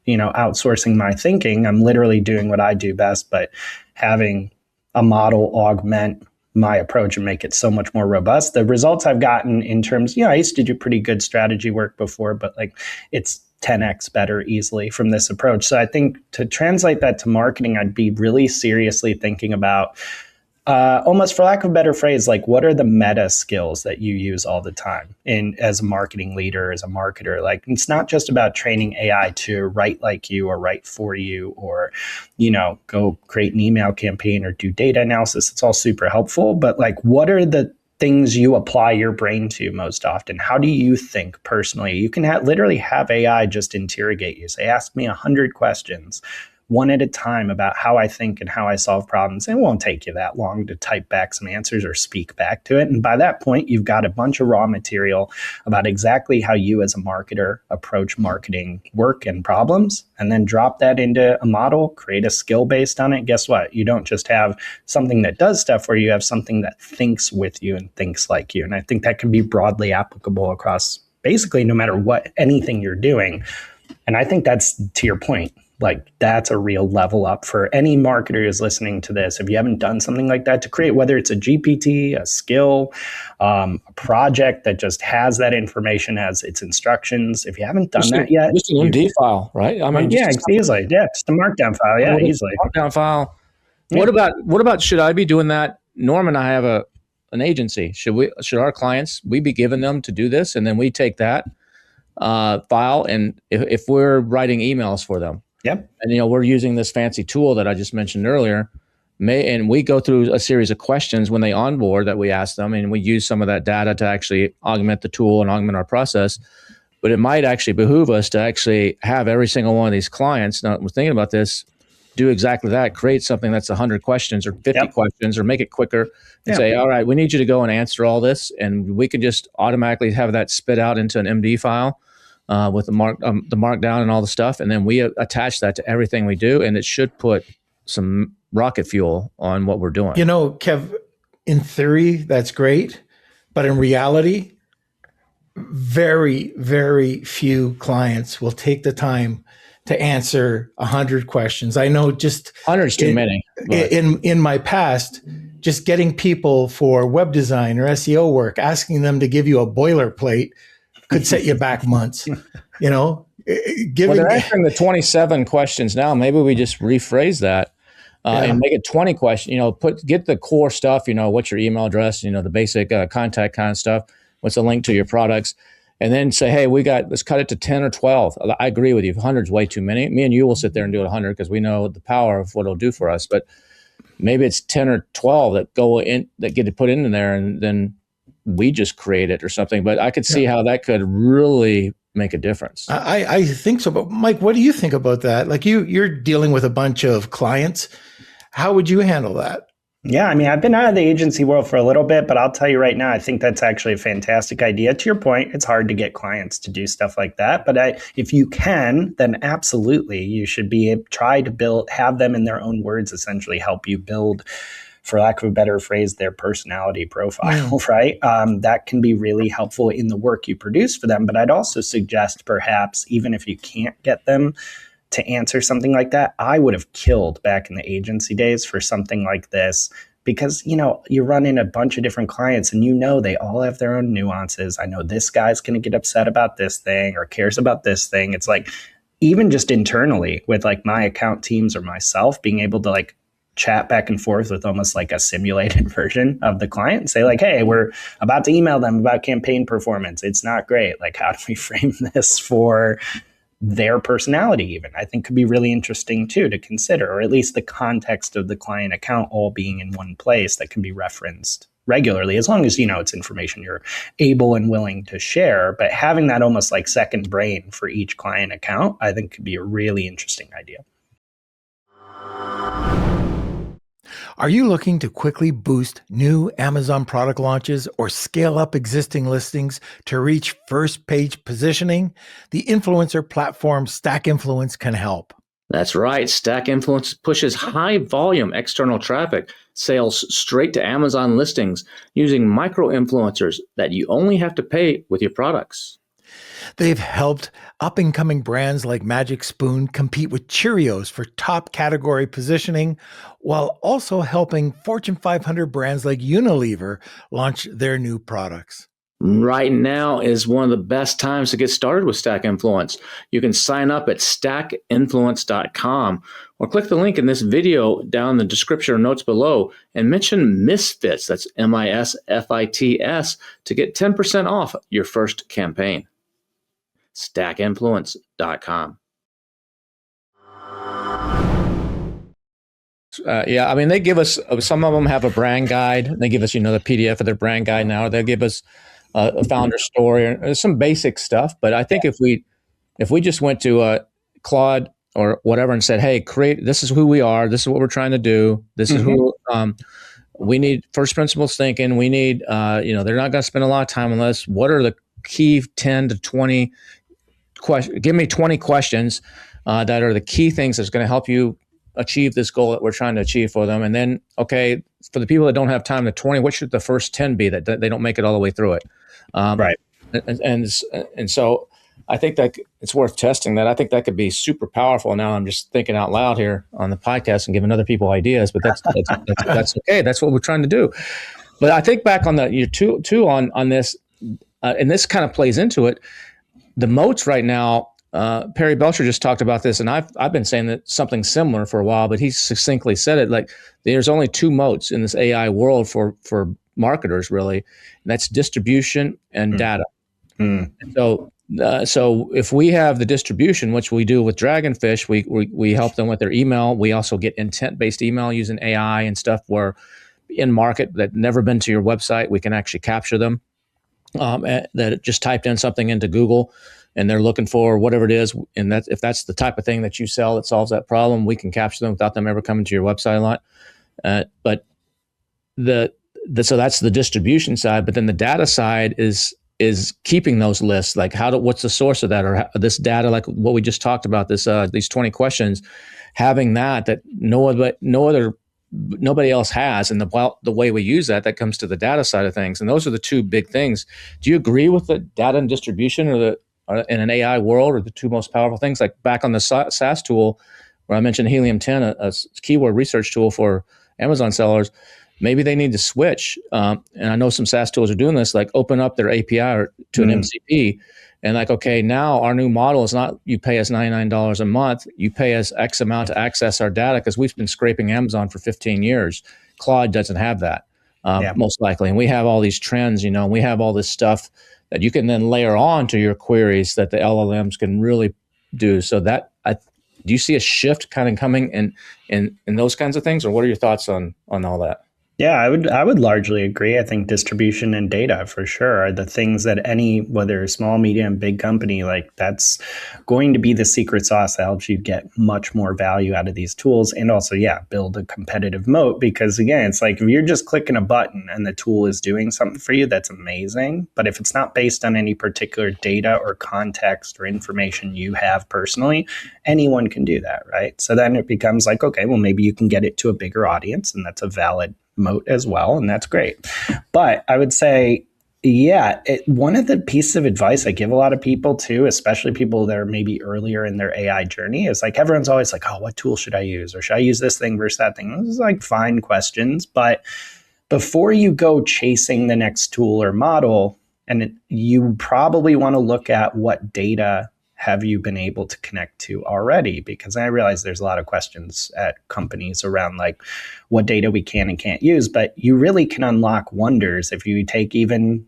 outsourcing my thinking. I'm literally doing what I do best, but having a model augment my approach and make it so much more robust. The results I've gotten in terms, I used to do pretty good strategy work before, but like it's 10x better easily from this approach. So I think to translate that to marketing, I'd be really seriously thinking about almost, for lack of a better phrase, like what are the meta skills that you use all the time as a marketing leader, as a marketer? Like it's not just about training AI to write like you or write for you or, go create an email campaign or do data analysis. It's all super helpful. But like, what are the things you apply your brain to most often? How do you think personally? You can literally have AI just interrogate you. Say, ask me 100 questions, one at a time, about how I think and how I solve problems. It won't take you that long to type back some answers or speak back to it. And by that point, you've got a bunch of raw material about exactly how you as a marketer approach marketing work and problems, and then drop that into a model, create a skill based on it. Guess what? You don't just have something that does stuff for you, you have something that thinks with you and thinks like you. And I think that can be broadly applicable across basically no matter what, anything you're doing. And I think that's, to your point, like that's a real level up for any marketer who's listening to this. If you haven't done something like that, to create, whether it's a GPT, a skill, a project that just has that information as its instructions. If you haven't done that yet, just an MD file, right? I mean, easily, just a markdown file, easily. Markdown file. Yeah. What about? Should I be doing that? Norm and I have an agency. Should our clients, we be giving them to do this, and then we take that file, and if we're writing emails for them. Yep. And, we're using this fancy tool that I just mentioned earlier, and we go through a series of questions when they onboard that we ask them, and we use some of that data to actually augment the tool and augment our process. But it might actually behoove us to actually have every single one of these clients, now we're thinking about this, do exactly that, create something that's 100 questions or 50 questions, or make it quicker and say, all right, we need you to go and answer all this. And we can just automatically have that spit out into an MD file. With the markdown and all the stuff, and then we attach that to everything we do, and it should put some rocket fuel on what we're doing. Kev, in theory, that's great, but in reality, very, very few clients will take the time to answer 100 questions. I know just 100's too many. In my past, just getting people for web design or SEO work, asking them to give you a boilerplate could set you back months, Well, they're answering the 27 questions now. Maybe we just rephrase that and make it 20 questions. Get the core stuff. What's your email address? The basic contact kind of stuff. What's the link to your products? And then say, hey, let's cut it to 10 or 12. I agree with you. 100's way too many. Me and you will sit there and do it 100 because we know the power of what it'll do for us. But maybe it's 10 or 12 that go in, that get put in there, and then we just create it or something. But I could see how that could really make a difference. I think so. But Mike, what do you think about that? Like you're dealing with a bunch of clients. How would you handle that? Yeah, I mean, I've been out of the agency world for a little bit, but I'll tell you right now, I think that's actually a fantastic idea. To your point, it's hard to get clients to do stuff like that. But if you can, then absolutely, you should try to have them in their own words, essentially help you build, for lack of a better phrase, their personality profile, right? That can be really helpful in the work you produce for them. But I'd also suggest perhaps, even if you can't get them to answer something like that, I would have killed back in the agency days for something like this, because, you run in a bunch of different clients and they all have their own nuances. I know this guy's going to get upset about this thing or cares about this thing. It's like, even just internally with like my account teams or myself, being able to like chat back and forth with almost like a simulated version of the client and say like, hey, we're about to email them about campaign performance. It's not great. Like, how do we frame this for their personality even? I think could be really interesting too to consider, or at least the context of the client account all being in one place that can be referenced regularly, as long as, it's information you're able and willing to share. But having that almost like second brain for each client account, I think could be a really interesting idea. Are you looking to quickly boost new Amazon product launches or scale up existing listings to reach first page positioning? The influencer platform Stack Influence can help. That's right. Stack Influence pushes high volume external traffic, sales straight to Amazon listings using micro influencers that you only have to pay with your products. They've helped up-and-coming brands like Magic Spoon compete with Cheerios for top category positioning, while also helping Fortune 500 brands like Unilever launch their new products. Right now is one of the best times to get started with Stack Influence. You can sign up at stackinfluence.com or click the link in this video down in the description or notes below and mention Misfits, that's MISFITS, to get 10% off your first campaign. stackinfluence.com. Yeah, I mean, they give us, some of them have a brand guide. They give us, the PDF of their brand guide now. They'll give us a founder story or some basic stuff. But I think if we just went to Claude or whatever and said, hey, this is who we are. This is what we're trying to do. This is who we need first principles thinking. We need, they're not going to spend a lot of time on this. What are the key 10 to 20 questions? Give me 20 questions that are the key things that's going to help you achieve this goal that we're trying to achieve for them. And then, okay, for the people that don't have time, the 20, what should the first 10 be that they don't make it all the way through it? Right. And so I think that it's worth testing that. I think that could be super powerful. Now I'm just thinking out loud here on the podcast and giving other people ideas, but that's okay. That's what we're trying to do. But I think back on your two on this, and this kind of plays into it. The Moats right now, Perry Belcher just talked about this, and I've been saying that something similar for a while, but he succinctly said it. Like, there's only two moats in this AI world for marketers, really, and that's distribution and data. And so if we have the distribution, which we do with Dragonfish, we help them with their email. We also get intent-based email using AI and stuff where in market that never been to your website, we can actually capture them. That just typed in something into Google and they're looking for whatever it is. And that if that's the type of thing that you sell that solves that problem, we can capture them without them ever coming to your website a lot. But so that's the distribution side. But then the data side is keeping those lists. Like what's the source of that, or this data, like what we just talked about, these 20 questions, having that nobody else has. And the way we use that comes to the data side of things. And those are the two big things. Do you agree with the data and distribution or in an AI world are the two most powerful things? Like back on the SaaS tool where I mentioned Helium 10, a keyword research tool for Amazon sellers, maybe they need to switch. And I know some SaaS tools are doing this, like open up their API to an MCP. And like, okay, now our new model is not you pay us $99 a month, you pay us X amount to access our data because we've been scraping Amazon for 15 years. Claude doesn't have that, most likely. And we have all these trends, we have all this stuff that you can then layer on to your queries that the LLMs can really do. So do you see a shift kind of coming in those kinds of things, or what are your thoughts on all that? Yeah, I would largely agree. I think distribution and data for sure are the things that whether small, medium, big company, like that's going to be the secret sauce that helps you get much more value out of these tools. And also, build a competitive moat, because again, it's like if you're just clicking a button and the tool is doing something for you, that's amazing. But if it's not based on any particular data or context or information you have personally, anyone can do that, right? So then it becomes like, okay, well, maybe you can get it to a bigger audience, and that's a valid moat as well, and that's great. But I would say, one of the pieces of advice I give a lot of people too, especially people that are maybe earlier in their AI journey, is like everyone's always like, oh, what tool should I use? Or should I use this thing versus that thing? This is like fine questions, but before you go chasing the next tool or model, you probably want to look at what data have you been able to connect to already? Because I realize there's a lot of questions at companies around like what data we can and can't use, but you really can unlock wonders if you take even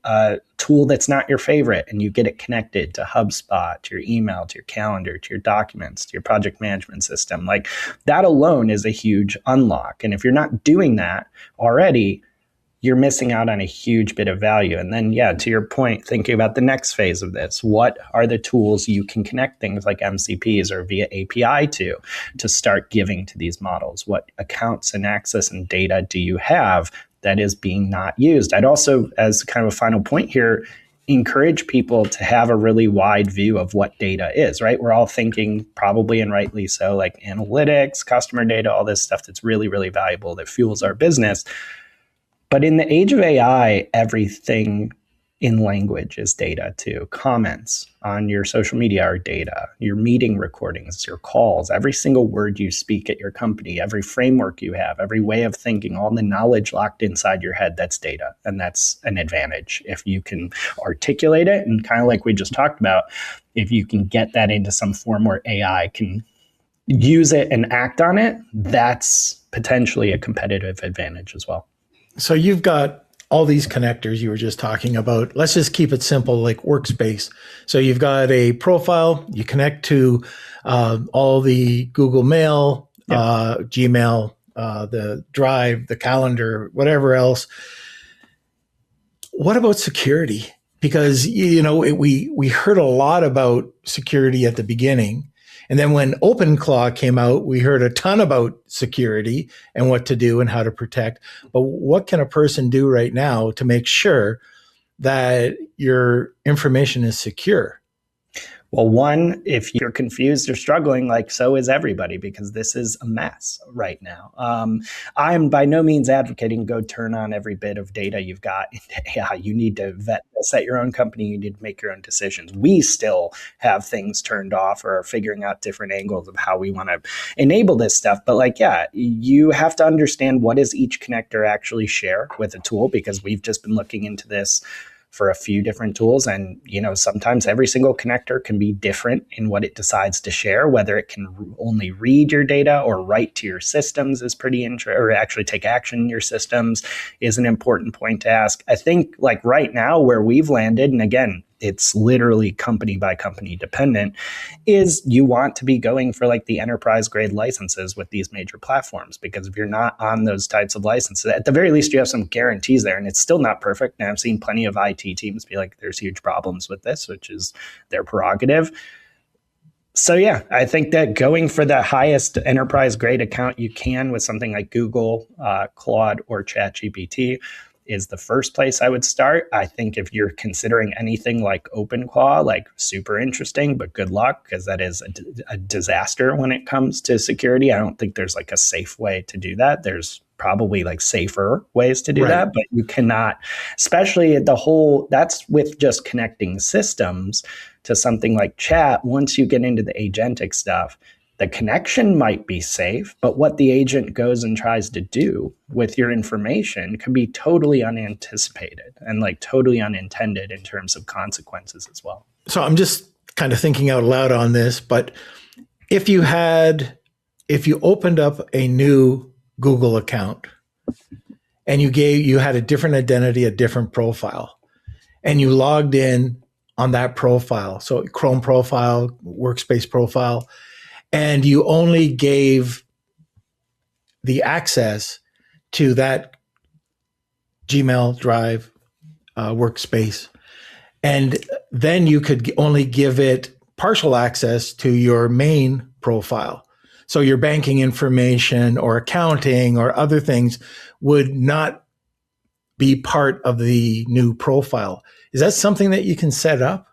a tool that's not your favorite and you get it connected to HubSpot, to your email, to your calendar, to your documents, to your project management system. Like that alone is a huge unlock. And if you're not doing that already, you're missing out on a huge bit of value. And then, to your point, thinking about the next phase of this, what are the tools you can connect things like MCPs or via API to start giving to these models? What accounts and access and data do you have that is being not used? I'd also, as kind of a final point here, encourage people to have a really wide view of what data is, right? We're all thinking, probably and rightly so, like analytics, customer data, all this stuff that's really, really valuable that fuels our business. But in the age of AI, everything in language is data too. Comments on your social media are data, your meeting recordings, your calls, every single word you speak at your company, every framework you have, every way of thinking, all the knowledge locked inside your head, that's data. And that's an advantage. If you can articulate it, and kind of like we just talked about, if you can get that into some form where AI can use it and act on it, that's potentially a competitive advantage as well. So you've got all these connectors you were just talking about. Let's just keep it simple, like Workspace. So you've got a profile, you connect to all the Google Mail, Gmail, the Drive, the calendar, whatever else. What about security? Because, we heard a lot about security at the beginning. And then when OpenClaw came out, we heard a ton about security and what to do and how to protect. But what can a person do right now to make sure that your information is secure? Well, one, if you're confused or struggling, like so is everybody, because this is a mess right now. I'm by no means advocating go turn on every bit of data you've got into AI. You need to vet this at your own company. You need to make your own decisions. We still have things turned off or are figuring out different angles of how we want to enable this stuff. But you have to understand what does each connector actually share with a tool, because we've just been looking into this for a few different tools. And, sometimes every single connector can be different in what it decides to share, whether it can only read your data or write to your systems is pretty interesting, or actually take action in your systems is an important point to ask. I think right now where we've landed, and again, it's literally company by company dependent, is you want to be going for the enterprise grade licenses with these major platforms, because if you're not on those types of licenses, at the very least you have some guarantees there, and it's still not perfect. And I've seen plenty of IT teams be like, there's huge problems with this, which is their prerogative. So yeah, I think that going for the highest enterprise grade account you can with something like Google, Claude, or ChatGPT is the first place I would start. I think if you're considering anything like OpenClaw, super interesting, but good luck, because that is a disaster when it comes to security. I don't think there's a safe way to do that. There's probably safer ways to do that, but you cannot, especially that's with just connecting systems to something like chat. Once you get into the agentic stuff, the connection might be safe, but what the agent goes and tries to do with your information can be totally unanticipated and totally unintended in terms of consequences as well. So I'm just kind of thinking out loud on this, but if you opened up a new Google account and you had a different identity, a different profile, and you logged in on that profile, so Chrome profile, Workspace profile, and you only gave the access to that Gmail, Drive, Workspace, and then you could only give it partial access to your main profile. So your banking information or accounting or other things would not be part of the new profile. Is that something that you can set up?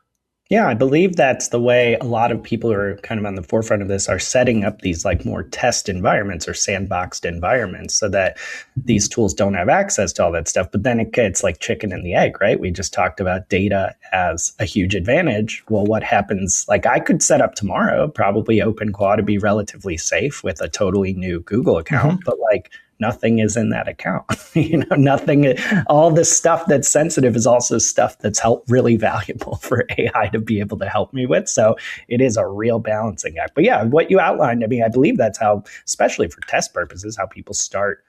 Yeah, I believe that's the way a lot of people who are kind of on the forefront of this are setting up these more test environments or sandboxed environments, so that these tools don't have access to all that stuff. But then it gets chicken and the egg, right? We just talked about data as a huge advantage. Well, what happens? I could set up tomorrow, probably OpenClaw to be relatively safe with a totally new Google account, but nothing is in that account. Nothing, all this stuff that's sensitive is also stuff that's really valuable for AI to be able to help me with. So it is a real balancing act. But yeah, what you outlined, I believe that's how, especially for test purposes, how people start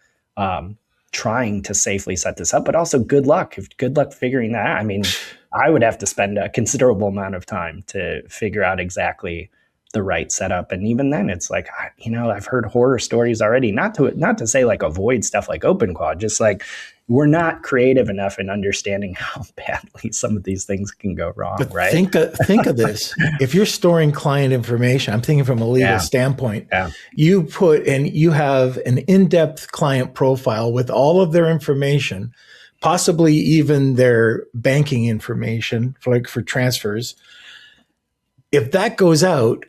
trying to safely set this up, but also good luck figuring that out. I would have to spend a considerable amount of time to figure out exactly the right setup. And even then it's I've heard horror stories already, not to say avoid stuff like OpenClaw, just we're not creative enough in understanding how badly some of these things can go wrong, but right? Think of this. If you're storing client information, I'm thinking from a legal standpoint, you have an in-depth client profile with all of their information, possibly even their banking information for transfers. If that goes out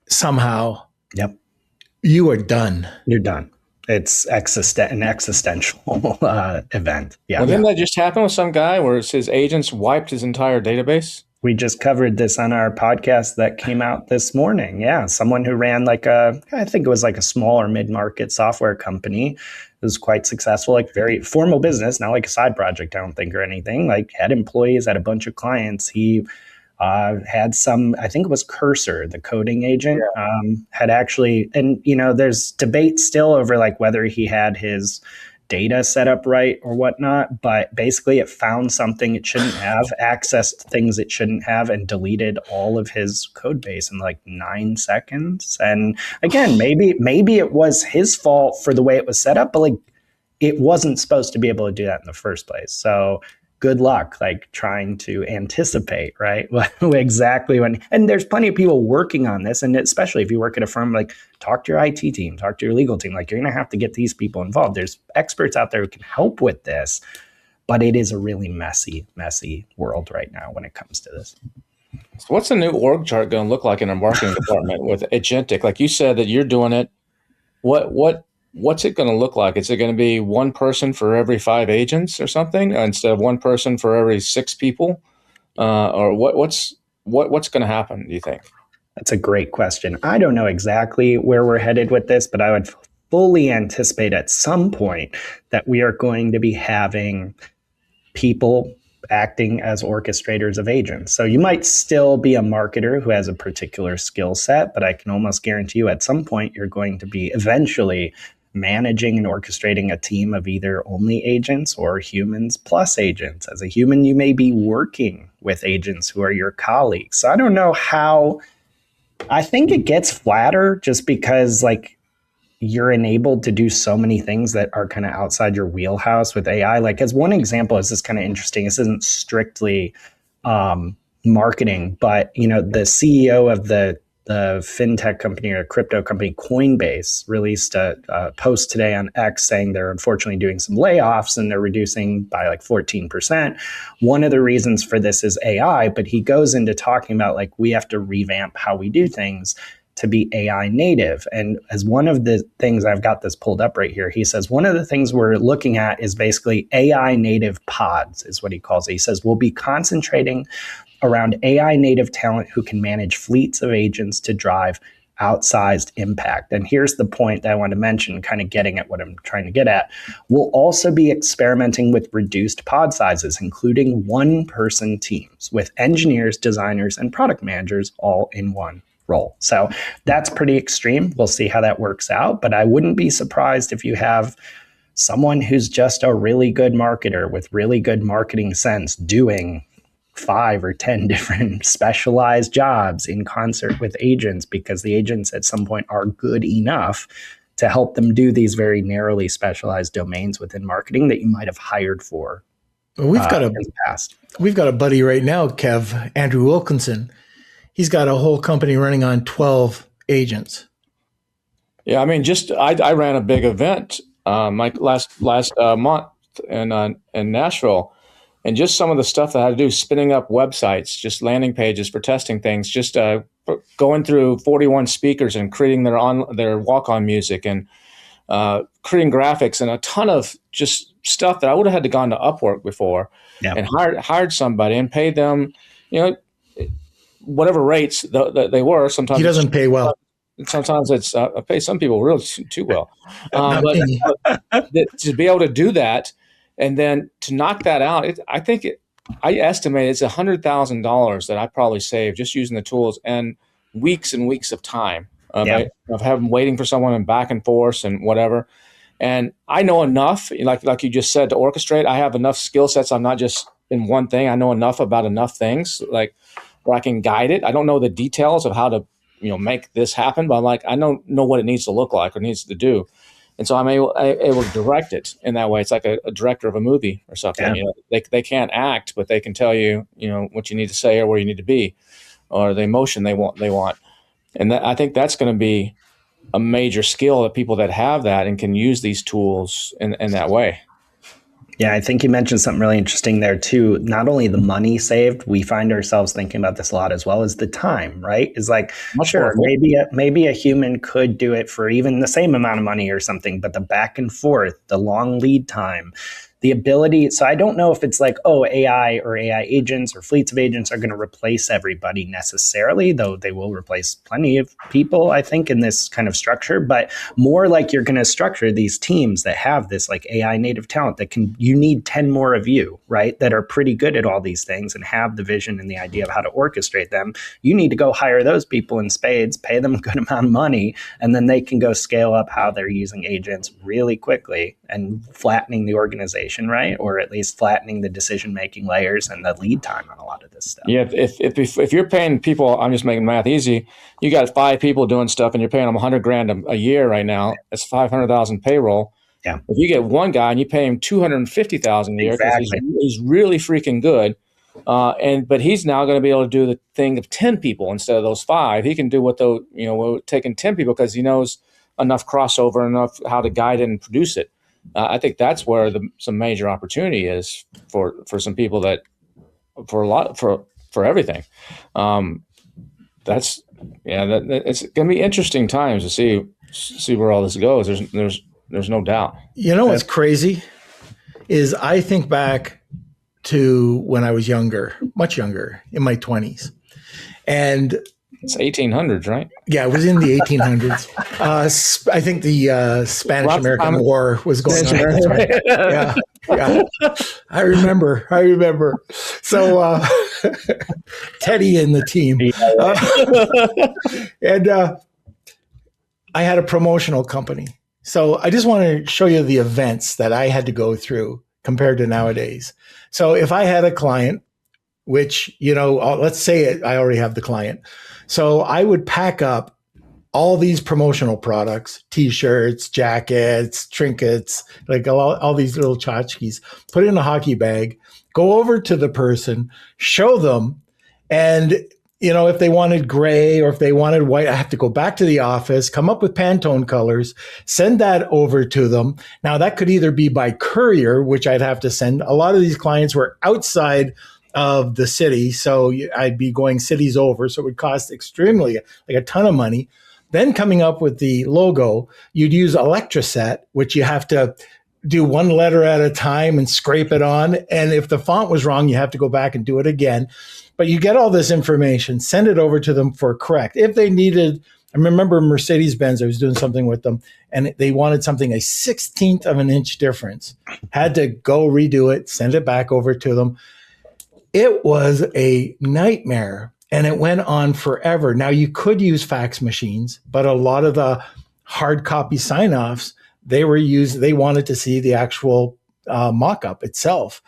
somehow, Yep. you are done. You're done. It's an existential event. Yeah. Well, didn't that just happen with some guy where his agents wiped his entire database? We just covered this on our podcast that came out this morning. Yeah. Someone who ran I think it was like a small or mid-market software company. It was quite successful, like very formal business, not like a side project, I don't think, or anything. Like had employees, had a bunch of clients. He had some, I think it was Cursor, the coding agent, had actually, and there's debate still over like whether he had his data set up right or whatnot, but basically it found something it shouldn't have, accessed things it shouldn't have, and deleted all of his code base in like 9 seconds. And again, maybe it was his fault for the way it was set up, but like it wasn't supposed to be able to do that in the first place. So good luck, like trying to anticipate, right? Exactly when, and there's plenty of people working on this. And especially if you work at a firm, like talk to your IT team, talk to your legal team, like you're going to have to get these people involved. There's experts out there who can help with this, but it is a really messy world right now when it comes to this. So what's the new org chart going to look like in our marketing department with Agentic? Like you said that you're doing it. What's it going to look like? Is it going to be one person for every 5 agents or something, instead of one person for every 6 people? Or what's going to happen, do you think? That's a great question. I don't know exactly where we're headed with this, but I would fully anticipate at some point that we are going to be having people acting as orchestrators of agents. So you might still be a marketer who has a particular skill set, but I can almost guarantee you at some point you're going to be eventually managing and orchestrating a team of either only agents or humans plus agents. As a human, you may be working with agents who are your colleagues. So I don't know how, I think it gets flatter just because like you're enabled to do so many things that are kind of outside your wheelhouse with AI. Like as one example, this is kind of interesting. This isn't strictly marketing, but the CEO of the fintech company or crypto company Coinbase released a post today on X saying they're unfortunately doing some layoffs and they're reducing by like 14%. One of the reasons for this is AI, but he goes into talking about like we have to revamp how we do things to be AI native. And as one of the things, I've got this pulled up right here, he says, one of the things we're looking at is basically AI native pods is what he calls it. He says, we'll be concentrating around AI native talent who can manage fleets of agents to drive outsized impact. And here's the point that I want to mention, kind of getting at what I'm trying to get at. We'll also be experimenting with reduced pod sizes, including one-person teams with engineers, designers, and product managers all in one role. So that's pretty extreme. We'll see how that works out. But I wouldn't be surprised if you have someone who's just a really good marketer with really good marketing sense doing 5 or 10 different specialized jobs in concert with agents, because the agents at some point are good enough to help them do these very narrowly specialized domains within marketing that you might have hired for. Well, we've got a buddy right now, Kev, Andrew Wilkinson. He's got a whole company running on 12 agents. Yeah, I mean, I ran a big event like last month in Nashville. And just some of the stuff that I had to do, spinning up websites, just landing pages for testing things, just going through 41 speakers and creating their walk-on music and creating graphics and a ton of just stuff that I would have had to gone to Upwork before and hired somebody and paid them, whatever rates they were. Sometimes he doesn't pay well. Sometimes it's I pay some people really too well, but to be able to do that. And then to knock that out, I estimate it's $100,000 that I probably saved just using the tools and weeks of time of having waiting for someone and back and forth and whatever. And I know enough, like you just said, to orchestrate. I have enough skill sets. I'm not just in one thing. I know enough about enough things, like where I can guide it. I don't know the details of how to make this happen, but I know what it needs to look like or needs to do. And so I'm able to direct it in that way. It's like a director of a movie or something. Yeah. They can't act, but they can tell you, what you need to say or where you need to be, or the emotion they want. And I think that's going to be a major skill of people that have that and can use these tools in that way. Yeah, I think you mentioned something really interesting there too. Not only the money saved, we find ourselves thinking about this a lot as well as the time, right? Is like, Much sure, more maybe a human could do it for even the same amount of money or something, but the back and forth, the long lead time, the ability. So I don't know if it's like, oh, AI or AI agents or fleets of agents are going to replace everybody necessarily, though they will replace plenty of people, I think, in this kind of structure, but more like you're going to structure these teams that have this like AI native talent that you need 10 more of you, right? That are pretty good at all these things and have the vision and the idea of how to orchestrate them. You need to go hire those people in spades, pay them a good amount of money, and then they can go scale up how they're using agents really quickly and flattening the organization, right? Or at least flattening the decision-making layers and the lead time on a lot of this stuff. Yeah, if you're paying people, I'm just making math easy. You got 5 people doing stuff, and you're paying them $100,000 a year right now. That's 500,000 payroll. Yeah. If you get one guy and you pay him 250,000 a year because Exactly. he's really freaking good, but he's now going to be able to do the thing of 10 people instead of those 5. He can do what taking 10 people because he knows enough crossover, enough how to guide it and produce it. I think that's where some major opportunity is for some people that for everything. It's going to be interesting times to see where all this goes. There's no doubt. You know what's crazy is I think back to when I was younger, much younger, in my 20s. And it's 1800s, right? Yeah, it was in the 1800s. I think the Spanish-American War was going on. Right. Yeah. I remember. So Teddy and the team. And I had a promotional company. So I just want to show you the events that I had to go through compared to nowadays. So if I had a client, which, let's say I already have the client. So I would pack up all these promotional products, T-shirts, jackets, trinkets, like all these little tchotchkes, put it in a hockey bag, go over to the person, show them, and if they wanted gray or if they wanted white, I have to go back to the office, come up with Pantone colors, send that over to them. Now that could either be by courier, which I'd have to send. A lot of these clients were outside of the city, so I'd be going cities over, so it would cost extremely, like a ton of money. Then coming up with the logo, you'd use Electroset, which you have to do one letter at a time and scrape it on. And if the font was wrong, you have to go back and do it again. But you get all this information, send it over to them for correct. If they needed, I remember Mercedes-Benz, I was doing something with them, and they wanted something a 16th of an inch difference. Had to go redo it, send it back over to them. It was a nightmare, and it went on forever. Now, you could use fax machines, but a lot of the hard copy sign-offs, they wanted to see the actual mock-up itself.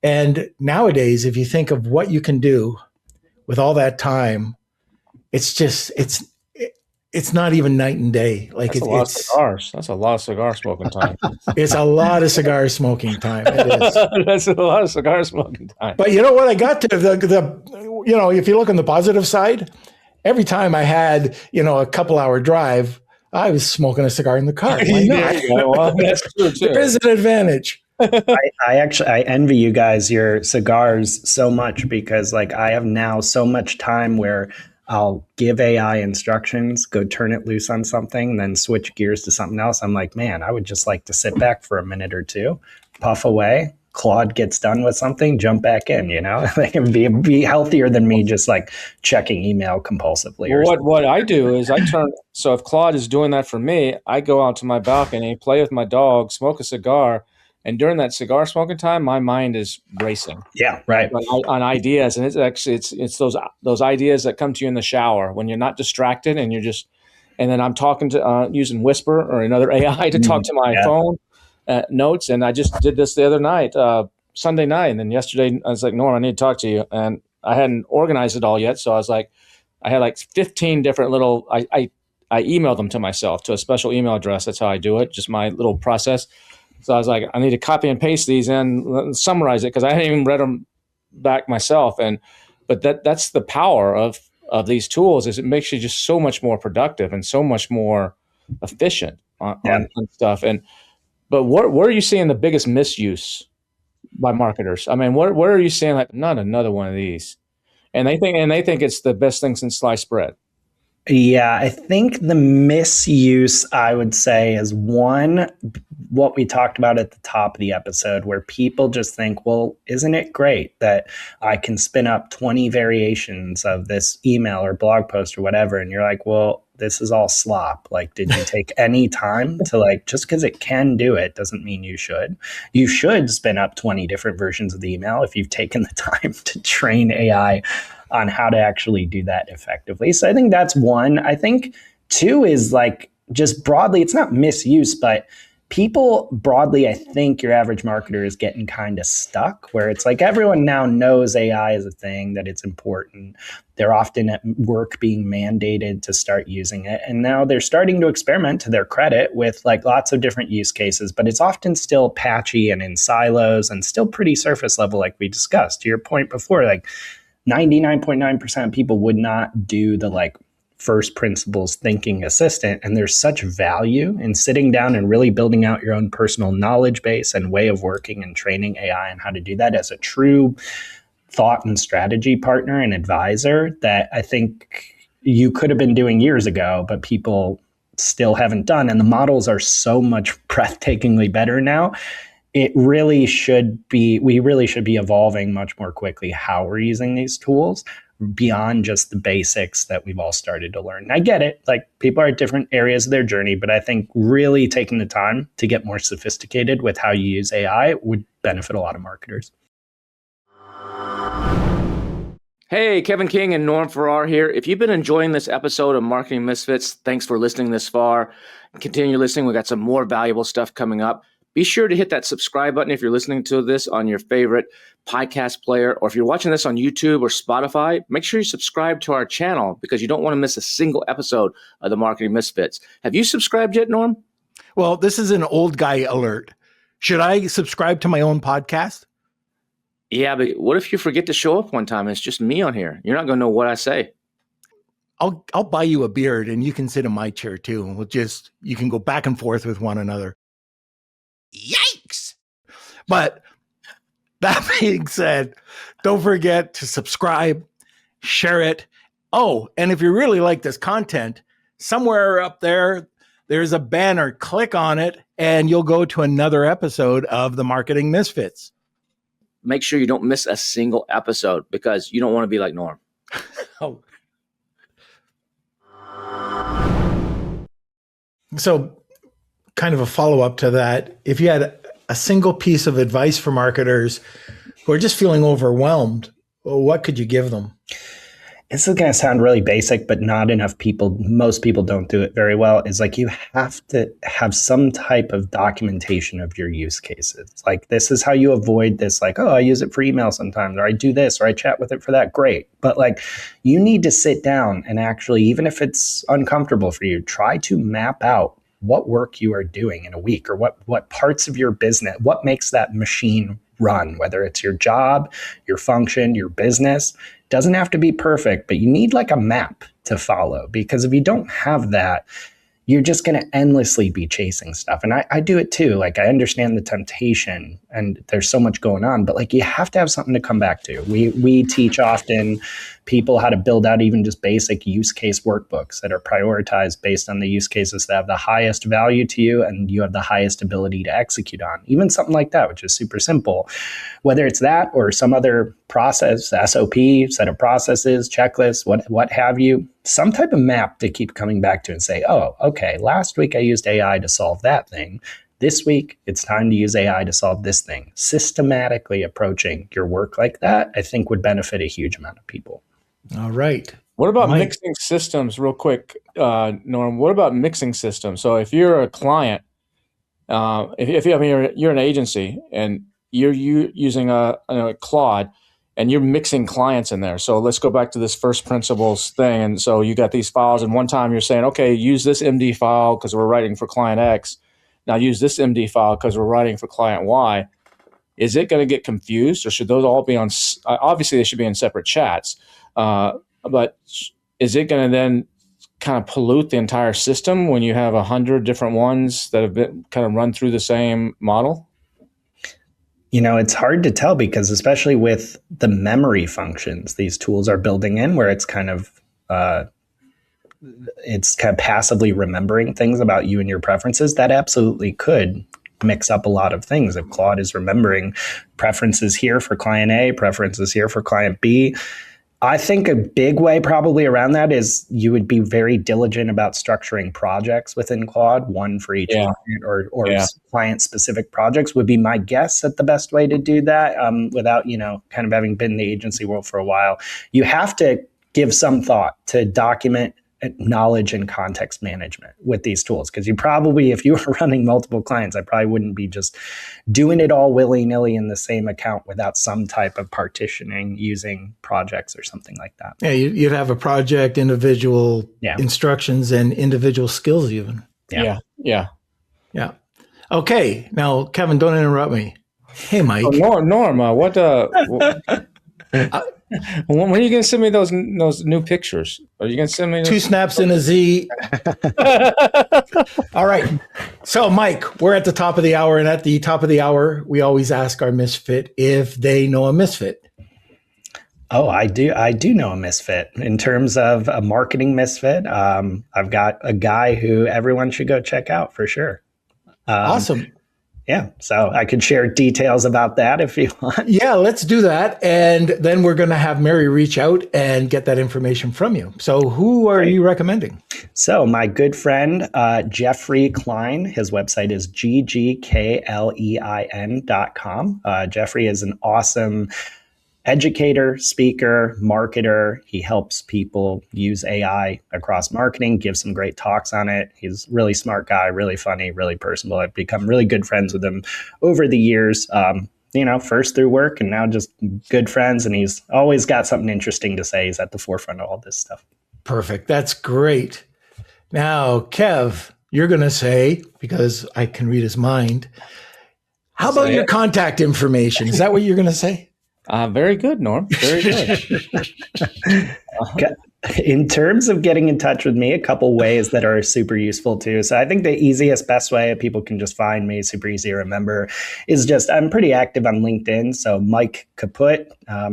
And nowadays, if you think of what you can do with all that time, it's not even night and day. Like That's a lot of cigars. That's a lot of cigar smoking time. It's a lot of cigar smoking time. It is. That's a lot of cigar smoking time. But you know what? I got to if you look on the positive side, every time I had, a couple hour drive, I was smoking a cigar in the car. Why not? Well, that's true too. There is an advantage. I envy you guys your cigars so much because like I have now so much time where I'll give AI instructions, go turn it loose on something, then switch gears to something else. I'm like, man, I would just like to sit back for a minute or two, puff away. Claude gets done with something, jump back in, They can be healthier than me just like checking email compulsively. Well, what I do is so if Claude is doing that for me, I go out to my balcony, play with my dog, smoke a cigar. And during that cigar smoking time, my mind is racing. Yeah, right. On ideas, and it's those ideas that come to you in the shower when you're not distracted, and and then I'm talking to using Whisper or another AI to talk to my phone notes. And I just did this the other night, Sunday night, and then yesterday I was like, Norm, I need to talk to you, and I hadn't organized it all yet, so I was like, I had like 15 different little. I emailed them to myself to a special email address. That's how I do it. Just my little process. So I was like, I need to copy and paste these and summarize it because I hadn't even read them back myself. But that's the power of these tools is it makes you just so much more productive and so much more efficient on stuff. But where are you seeing the biggest misuse by marketers? I mean, what are you saying? Like, not another one of these, and they think it's the best thing since sliced bread. Yeah, I think the misuse, I would say, is one, what we talked about at the top of the episode, where people just think, well, isn't it great that I can spin up 20 variations of this email or blog post or whatever? And you're like, well, this is all slop. Like, did you take any time to, like, just because it can do it doesn't mean you should. You should spin up 20 different versions of the email if you've taken the time to train AI on how to actually do that effectively. So I think that's one. I think two is like just broadly, it's not misuse, but people broadly, I think your average marketer is getting kind of stuck where it's like everyone now knows AI is a thing, that it's important. They're often at work being mandated to start using it. And now they're starting to experiment, to their credit, with like lots of different use cases, but it's often still patchy and in silos and still pretty surface level, like we discussed. To your point before, like 99.9% of people would not do the like first principles thinking assistant. And there's such value in sitting down and really building out your own personal knowledge base and way of working and training AI and how to do that as a true thought and strategy partner and advisor that I think you could have been doing years ago, but people still haven't done. And the models are so much breathtakingly better now. We really should be evolving much more quickly how we're using these tools beyond just the basics that we've all started to learn. And I get it, like people are at different areas of their journey, but I think really taking the time to get more sophisticated with how you use AI would benefit a lot of marketers. Hey, Kevin King and Norm Farrar here. If you've been enjoying this episode of Marketing Misfits, thanks for listening this far. Continue listening. We've got some more valuable stuff coming up. Be sure to hit that subscribe button if you're listening to this on your favorite podcast player, or if you're watching this on YouTube or Spotify, make sure you subscribe to our channel because you don't want to miss a single episode of the Marketing Misfits. Have you subscribed yet, Norm? Well, this is an old guy alert. Should I subscribe to my own podcast? Yeah, but what if you forget to show up one time and it's just me on here? You're not going to know what I say. I'll buy you a beard and you can sit in my chair too. And you can go back and forth with one another. Yikes! But that being said, don't forget to subscribe, share it. Oh, and if you really like this content, somewhere up there, there's a banner. Click on it and you'll go to another episode of the Marketing Misfits. Make sure you don't miss a single episode because you don't want to be like Norm. Oh. So kind of a follow-up to that, if you had a single piece of advice for marketers who are just feeling overwhelmed, what could you give them? This is going to sound really basic, but not enough people, most people don't do it very well, is like you have to have some type of documentation of your use cases. Like this is how you avoid this, like, oh, I use it for email sometimes, or I do this, or I chat with it for that. Great. But like you need to sit down and actually, even if it's uncomfortable for you, try to map out what work you are doing in a week, or what parts of your business, what makes that machine run, whether it's your job, your function, your business. Doesn't have to be perfect, but you need like a map to follow, because if you don't have that, you're just going to endlessly be chasing stuff. And I do it too. Like I understand the temptation and there's so much going on, but like you have to have something to come back to. We teach often people how to build out even just basic use case workbooks that are prioritized based on the use cases that have the highest value to you and you have the highest ability to execute on. Even something like that, which is super simple, whether it's that or some other process, SOP, set of processes, checklists, what have you, some type of map to keep coming back to and say, oh, okay, last week I used AI to solve that thing. This week, it's time to use AI to solve this thing. Systematically approaching your work like that, I think would benefit a huge amount of people. All right. What about Mike? mixing systems real quick, Norm? What about mixing systems? So if you're a client, you're an agency and you're using a Claude and you're mixing clients in there. So let's go back to this first principles thing. And so you got these files and one time you're saying, okay, use this MD file because we're writing for client X. Now use this MD file because we're writing for client Y. Is it going to get confused, or should those all be on? Obviously, they should be in separate chats. But is it going to then kind of pollute the entire system when you have 100 different ones that have been kind of run through the same model? It's hard to tell because especially with the memory functions these tools are building in where it's kind of passively remembering things about you and your preferences, that absolutely could mix up a lot of things. If Claude is remembering preferences here for client A, preferences here for client B, I think a big way probably around that is you would be very diligent about structuring projects within Claude, one for each client or client-specific projects would be my guess at the best way to do that without, kind of having been in the agency world for a while. You have to give some thought to document knowledge and context management with these tools. Because you probably, if you were running multiple clients, I probably wouldn't be just doing it all willy-nilly in the same account without some type of partitioning using projects or something like that. Yeah, you'd have a project, individual instructions, and individual skills even. Yeah. Okay, now, Kevin, don't interrupt me. Hey, Mike. Norm, when are you going to send me those new pictures? Are you going to send me 2 snaps in a Z? All right. So, Mike, we're at the top of the hour, and at the top of the hour, we always ask our misfit if they know a misfit. Oh, I do know a misfit. In terms of a marketing misfit, I've got a guy who everyone should go check out for sure. Awesome. Yeah, so I could share details about that if you want. Yeah, let's do that. And then we're going to have Mary reach out and get that information from you. So who are you recommending? So my good friend, Jeffrey Klein, his website is ggklein.com. Jeffrey is an awesome educator, speaker, marketer. He helps people use AI across marketing, gives some great talks on it. He's a really smart guy, really funny, really personable. I've become really good friends with him over the years, first through work and now just good friends. And he's always got something interesting to say. He's at the forefront of all this stuff. Perfect. That's great. Now, Kev, you're going to say, because I can read his mind, how about your contact information? Is that what you're going to say? Very good, Norm. Very good. In terms of getting in touch with me, a couple ways that are super useful too. So I think the easiest, best way people can just find me, super easy to remember, is just I'm pretty active on LinkedIn. So Mike Kaput,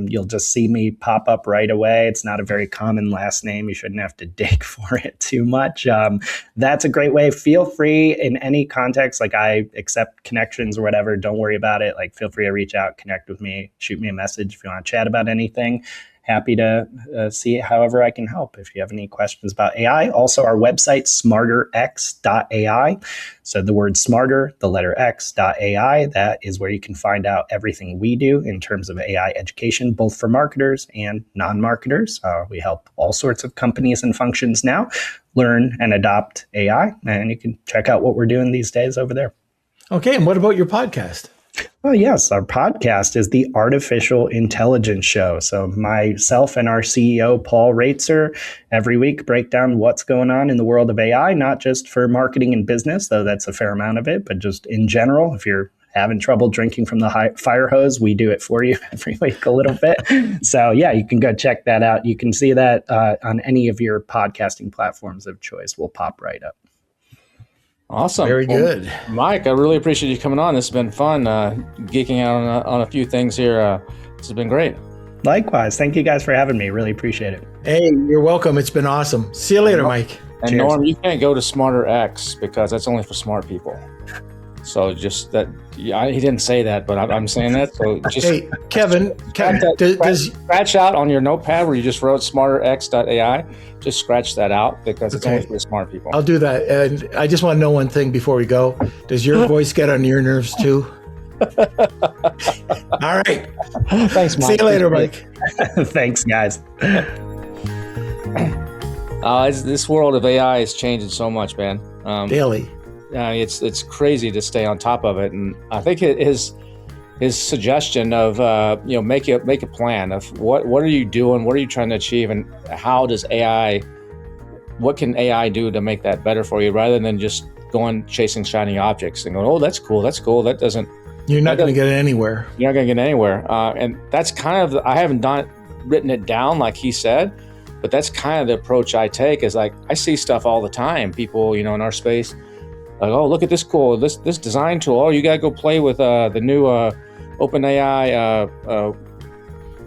you'll just see me pop up right away. It's not a very common last name. You shouldn't have to dig for it too much. That's a great way. Feel free in any context, like I accept connections or whatever. Don't worry about it. Like feel free to reach out, connect with me, shoot me a message if you want to chat about anything. Happy to see however I can help if you have any questions about AI. Also, our website, smarterx.ai. So the word smarter, the letter x.ai, that is where you can find out everything we do in terms of AI education, both for marketers and non-marketers. We help all sorts of companies and functions now learn and adopt AI, and you can check out what we're doing these days over there. Okay, and what about your podcast? Oh, yes. Our podcast is the Artificial Intelligence Show. So myself and our CEO, Paul Raitzer, every week break down what's going on in the world of AI, not just for marketing and business, though that's a fair amount of it, but just in general. If you're having trouble drinking from the fire hose, we do it for you every week a little bit. So yeah, you can go check that out. You can see that on any of your podcasting platforms of choice. We'll pop right up. Awesome. Very good. Well, Mike, I really appreciate you coming on. This has been fun, geeking out on a few things here. This has been great. Likewise. Thank you guys for having me. Really appreciate it. Hey, you're welcome. It's been awesome. See you later, Mike. And cheers. Norm, you can't go to Smarter X because that's only for smart people. So just that, he didn't say that, but I'm saying that. So just hey, Kevin, scratch out on your notepad where you just wrote smarterx.ai. Just scratch that out because it's only for the smart people. I'll do that. And I just want to know one thing before we go. Does your voice get on your nerves too? All right. Thanks, Mike. See you later, Mike. Thanks, guys. This world of AI is changing so much, man. Daily. It's crazy to stay on top of it, and I think his suggestion of make a plan of what are you doing, what are you trying to achieve, and what can AI do to make that better for you, rather than just going chasing shiny objects and going, oh, that's cool, that doesn't. You're not going to get anywhere. You're not going to get anywhere, and that's kind of I haven't written it down like he said, but that's kind of the approach I take. Is like I see stuff all the time, people in our space. Like, oh, look at this this design tool. Oh, you got to go play with the new OpenAI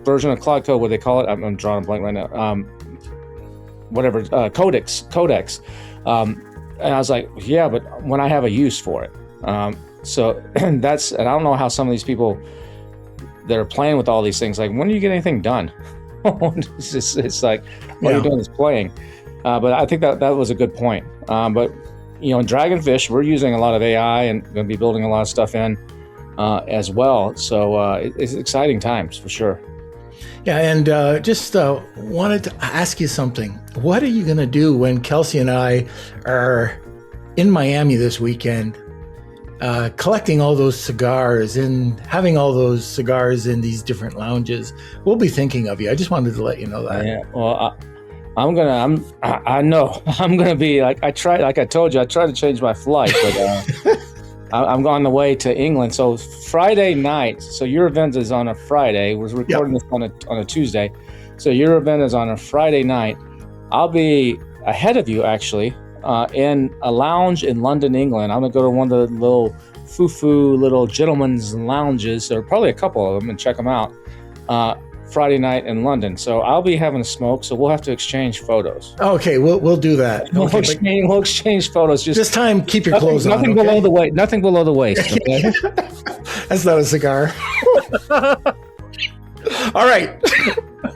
version of Claude Code, what they call it. I'm drawing a blank right now. Codex. And I was like, yeah, but when I have a use for it. So and I don't know how some of these people that are playing with all these things, like, when do you get anything done? It's like, all you're doing is playing. But I think that was a good point. But in Dragonfish, we're using a lot of AI and going to be building a lot of stuff in as well. So it's exciting times for sure. Yeah, and just wanted to ask you something. What are you going to do when Kelsey and I are in Miami this weekend, collecting all those cigars and having all those cigars in these different lounges? We'll be thinking of you. I just wanted to let you know that. Yeah, well, I know I'm gonna be like I told you, I tried to change my flight, but I'm on the way to England. So Friday night. So your event is on a Friday. We're recording this on a Tuesday. So your event is on a Friday night. I'll be ahead of you actually in a lounge in London, England. I'm gonna go to one of the little foo-foo little gentlemen's lounges. There are probably a couple of them, and check them out. Friday night in London. So I'll be having a smoke, so we'll have to exchange photos. Okay, we'll do that. We'll exchange photos. Just this time, keep your clothes on. Nothing below the waist. Nothing below the waist. Okay? That's not a cigar. All right.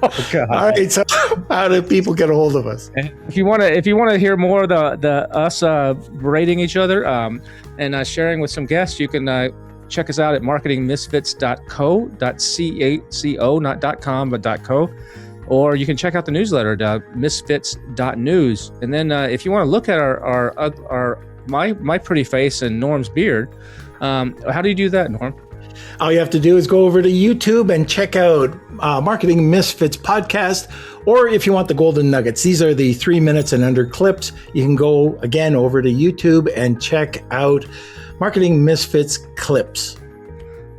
Oh, God. All right. So, how do people get a hold of us? If you want to hear more of the us berating each other and sharing with some guests, you can check us out at marketingmisfits.co, not .com, but .co. Or you can check out the newsletter, misfits.news. And then if you want to look at my pretty face and Norm's beard, how do you do that, Norm? All you have to do is go over to YouTube and check out Marketing Misfits podcast. Or if you want the golden nuggets, these are the 3 minutes and under clips. You can go again over to YouTube and check out Marketing Misfits clips.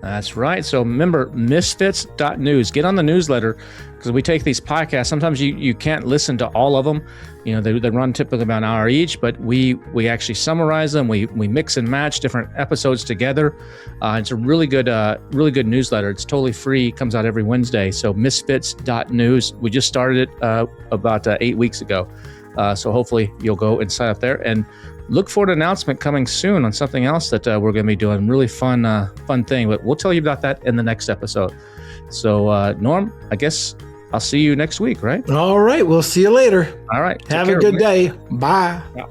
That's right. So remember, misfits.news. Get on the newsletter, because we take these podcasts. Sometimes you can't listen to all of them. They run typically about an hour each, but we actually summarize them. We mix and match different episodes together. It's a really good newsletter. It's totally free. Comes out every Wednesday. So misfits.news. We just started it about 8 weeks ago. So hopefully you'll go and sign up there, and look for an announcement coming soon on something else that we're going to be doing. Really fun thing, but we'll tell you about that in the next episode. So Norm, I guess I'll see you next week, right? All right. We'll see you later. All right. Have a good day. Bye. Yeah.